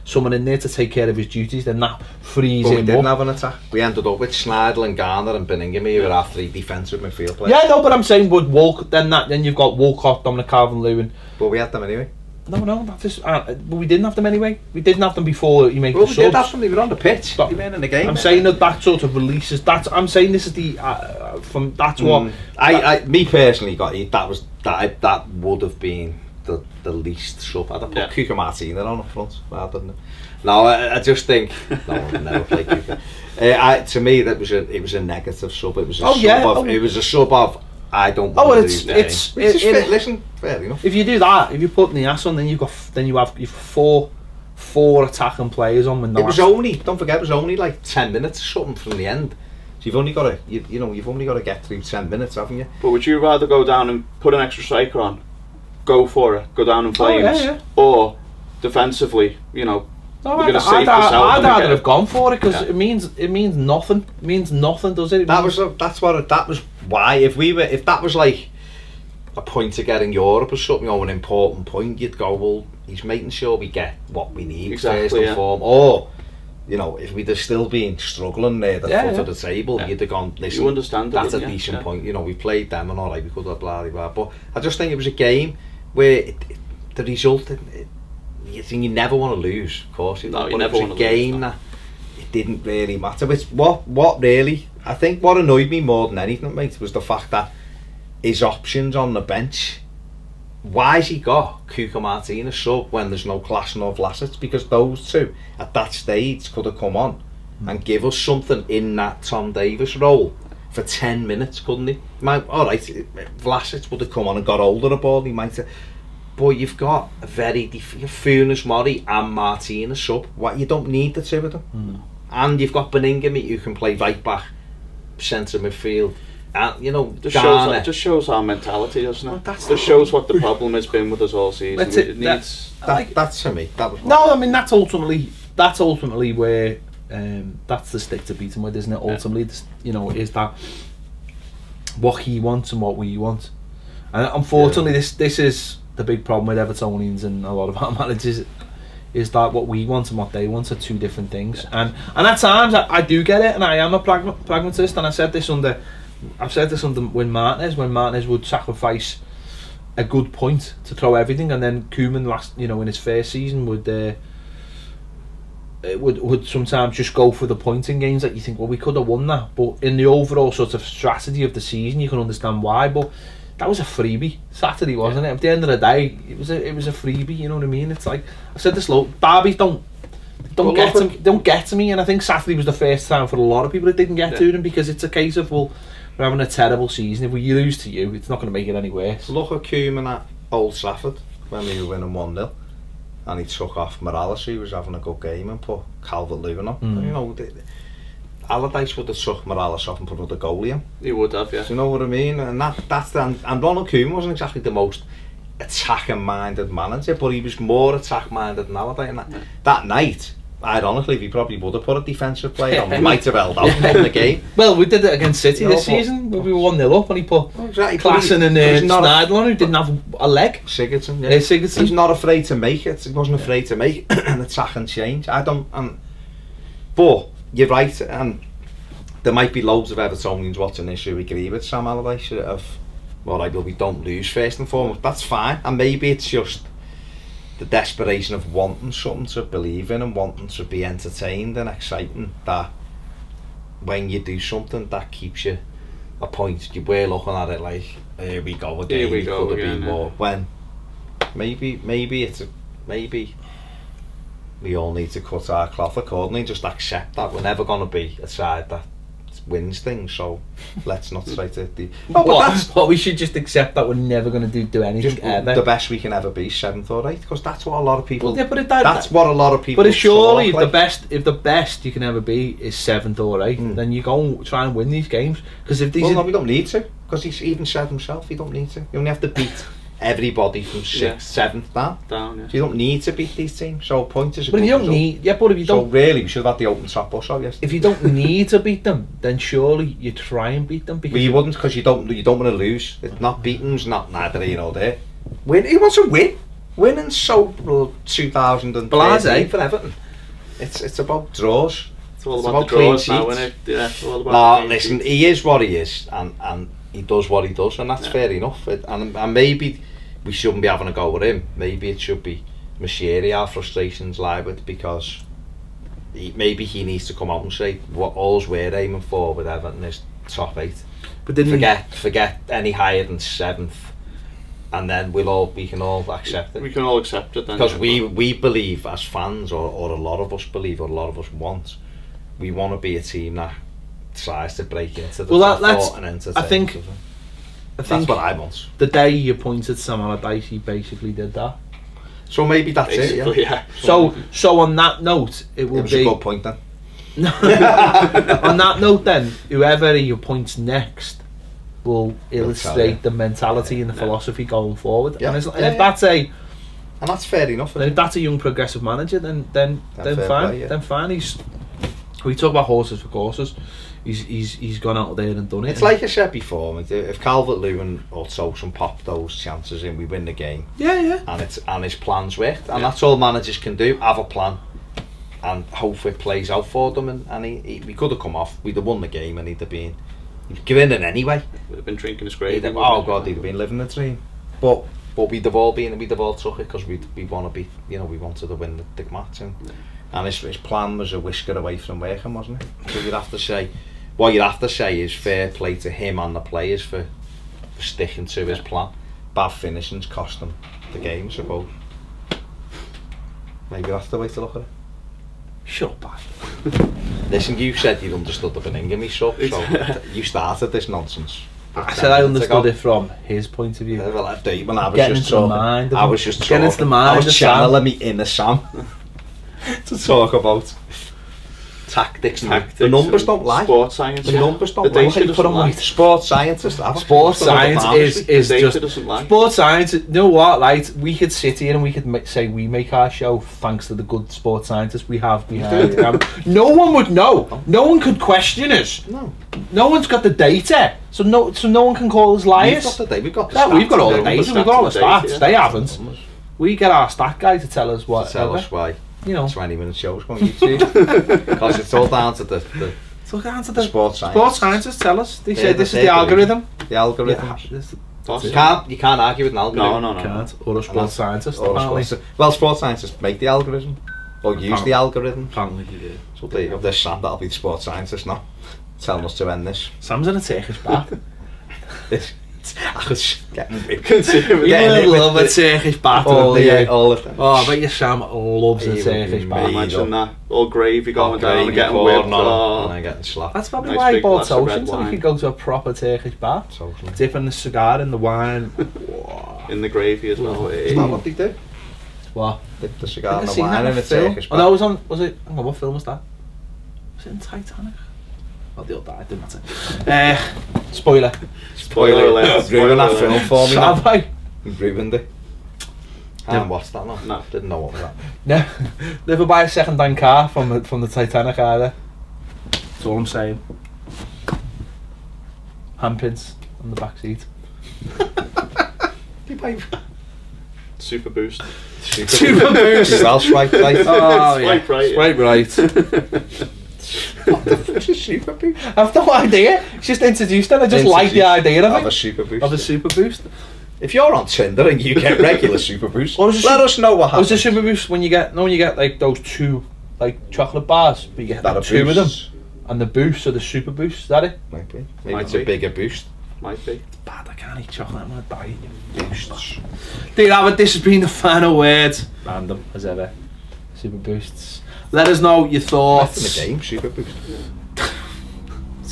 someone in there to take care of his duties. Then that frees him up. We didn't have an attack. We ended up with Schneidel and Garner and Bellingham, who were our 3 defensive midfield players. Yeah, no, but I'm saying would then you've got Walcott, Dominic Calvert-Lewin. But we had them anyway. No, that's just. But we didn't have them anyway. We didn't have them before you make the subs. We did have them. They were on the pitch. They were in the game. I'm saying that sort of releases. I'm saying this is the that's what. Me personally that would have been the least sub. I'd have put Cuca Martina on up front rather than. No, I just think no one would never play Cuca. To me, it was a negative sub. It was a it was a sub of. I don't. Listen, fair enough. If you do that, if you put Nias on, then you have four attacking players on. Don't forget, it was only like 10 minutes or something from the end. So you've only got to, you've only got to get through 10 minutes, haven't you? But would you rather go down and put an extra striker on, go for it, go down in flames, or defensively, No, I'd rather have gone for it because it means nothing. It means nothing, does it? That was why if that was like a point to get in Europe or something, or an important point, you'd go, well, he's making sure we get what we need first and foremost. Or if we'd have still been struggling there, the foot of the table, you'd have gone, listen, you understand that's a decent point. We played them and all right, we could have blah blah blah. But I just think it was a game where the result. You never want to lose, of course. No, you never want to lose. It was a game that it didn't really matter. Which what really, I think what annoyed me more than anything, mate, was the fact that his options on the bench. Why has he got Cuca Martina sub when there's no Klassen or Vlasic? Because those two at that stage could have come on and give us something in that Tom Davis role for 10 minutes, couldn't he? All right, Vlasic would have come on and got hold of the ball. He might have. But you've got a very Funes Mori and Martina sub. What, you don't need the two of them. And you've got Bellingham who can play right back, centre midfield. And just shows our mentality, doesn't it? Just shows what the problem has been with us all season. That's for me. That was I mean that's ultimately where that's the stick to beat him with, isn't it? Ultimately, is that what he wants and what we want. And unfortunately, this is the big problem with Evertonians and a lot of our managers, is that what we want and what they want are two different things. And at times I do get it, and I am a pragmatist, and I've said this under when Martinez would sacrifice a good point to throw everything, and then Koeman in his first season would sometimes just go for the point in games that you think, well, we could have won that, but in the overall sort of strategy of the season you can understand why. But that was a freebie Saturday, wasn't it? At the end of the day, it was a freebie. You know what I mean? It's like I said this. Derbies don't get to me, and I think Saturday was the first time for a lot of people it didn't get to them, because it's a case of, well, we're having a terrible season. If we lose to you, it's not going to make it any worse. Look at Koeman at Old Trafford when we were winning 1-0, and he took off Morales, who was having a good game, and put Calvert-Lewin on. Allardyce would have took Morales off and put another goalie in. He would have, yeah. Do you know what I mean? And and Ronald Koeman wasn't exactly the most attacking-minded manager, but he was more attack-minded than Allardyce. And that night, ironically, we probably would have put a defensive player on. We might have held out and won the game. Well, we did it against City this season. We were 1-0 up, and he put Klassen and Schneidel on, who didn't have a leg. Sigurdsson, yeah. Sigurdsson. He's not afraid to make it. He wasn't afraid to make an attack and change. But you're right, and there might be loads of Evertonians watching this who agree with Sam Allardyce of, well, right, well, we don't lose first and foremost. That's fine, and maybe it's just the desperation of wanting something to believe in and wanting to be entertained and exciting, that when you do something that keeps you a point, we're looking at it like, here we go again, here we go again, more. When maybe we all need to cut our cloth accordingly and just accept that we're never going to be a side that wins things, so let's not try to do... What, we should just accept that we're never going to do anything ever. The best we can ever be, 7th or 8th, because that's what a lot of people... Well, yeah, but that's what a lot of people... But surely if the best you can ever be is 7th or 8th, then you go and try and win these games. Because if these... Well, no, we don't need to, because he's even said himself, you don't need to. You only have to beat everybody from 6th, 7th down. Yeah. So you don't need to beat these teams, so point is a but good if you don't result. need... Yeah, but if you don't... So really, we should have had the open top bus out yesterday. If you don't need to beat them, then surely you try and beat them. Because Well, you wouldn't, because you don't want to lose. It's not beating's not neither here nor there. Win. He wants to win. Winning's so 2013 for Everton. It's about draws. It's all about the draws now, isn't it? Yeah, it's all about Listen, he is what he is, and he does what he does, and that's fair enough. And maybe we shouldn't be having a go with him. Maybe it should be Mashiri our frustrations lie with, because maybe he needs to come out and say what all's we're aiming for with Everton is top 8. But forget any higher than 7th, and then we can all accept it. We can all accept it then. Because we believe as fans, or a lot of us believe, or a lot of us want to be a team that tries to break into the top 4 and entertain. I think that's what I want. The day you appointed Sam Allardyce, he basically did that. So maybe that's it. Yeah. So on that note, it was a good point then. On that note, then whoever he appoints next will illustrate the mentality and the philosophy going forward. Yeah. And if that's fair enough. And if that's a young progressive manager, then fine. Play, then fine. We talk about horses for courses. He's gone out there and done it. It's like I said before, if Calvert-Lewin or Tosun pop those chances in, we win the game. Yeah. And his plans worked, and that's all managers can do. Have a plan, and hope it plays out for them. And we could have come off. We'd have won the game, and he'd have grinning anyway. We'd have been drinking his gravy. He'd have been living the dream. But we'd have all took it, because we want to be, we wanted to win the match, and his plan was a whisker away from working, wasn't it? So what you'd have to say is fair play to him and the players for sticking to his plan. Bad finishings cost them the game, I suppose. Maybe that's the way to look at it. Shut up. Listen, you said you understood the Beningame sub, so you started this nonsense. I said I understood it from his point of view. Well, I do. When I was getting just into talking, the mind of I was just getting into the mind. I was channeling me inner Sam to talk about tactics. The numbers don't lie. Sports science. The numbers don't lie. Put them right. Sports scientists. Sports science is just doesn't lie. Sports science. You know what? Like, we could sit here and we could say we make our show thanks to the good sports scientists we have behind the camera. No one would know. No one could question us. No one's got the data, so no one can call us liars. We've got the stats. We've got all the data. We've got all the stats. Yeah. They haven't. We get our stat guy to tell us what. To tell us why. 20-minute shows on YouTube, because it's all down to the sports science. Sports scientists tell us. They say this is the algorithm. The algorithm. You can't argue with an algorithm. No. Can't. Or a sports scientist. Well, sports scientists make the algorithm or use the algorithm. Apparently they do. So there you go. There's Sam. That'll be the sports scientist now, telling us to end this. Sam's in a Turkish bath. I was getting love a Turkish bath. All the time. Oh, I bet you Sam loves a Turkish bath. Imagine that. All gravy going down and getting whipped on and getting slapped. That's probably why he bought Tosun, so he could go to a proper Turkish bath. Dipping the cigar in the wine. In the gravy as well. Is that what they do? What? Dip the cigar in the wine in a Turkish bath. Oh, no, was it? Hang on, what film was that? Was it in Titanic? Oh, the old died, didn't matter. Spoiler alert. Ruined that film for me. Have I? You ruined it. I haven't watched that now. No. Didn't know what was that. No. Never buy a second-hand car from the Titanic either. That's all I'm saying. Handpins on the back seat. Super boost. Super boost. Well, swipe right. Oh, Swipe right. Swipe right. What the fuck is a super boost? I've no idea. It's just introduced and I just like the idea of it. Of a super boost. Of a super boost. If you're on Tinder and you get regular super boosts, let us know what happens. Was a super boost when you get like those two like chocolate bars, but you get like two of them, and the boosts are the super boosts. Is that it? Might be. Maybe it's a bigger boost. Might be. It's bad. I can't eat chocolate. I'm gonna die eating boosts. There you have it. This has been the final word. Random as ever. Super boosts. Let us know your thoughts. That's in the game, super boost.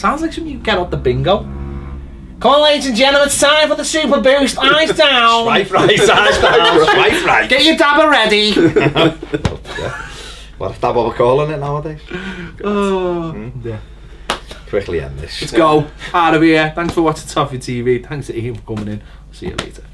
Sounds like something you get out the bingo. Come on, ladies and gentlemen, it's time for the Super Boost. Eyes down. Swipe right, eyes down, swipe right. Get your dabber ready. What if that what we're calling it nowadays? Yeah. Quickly end this. Let's go. Out of here. Thanks for watching Toffee TV. Thanks to Ian for coming in. See you later.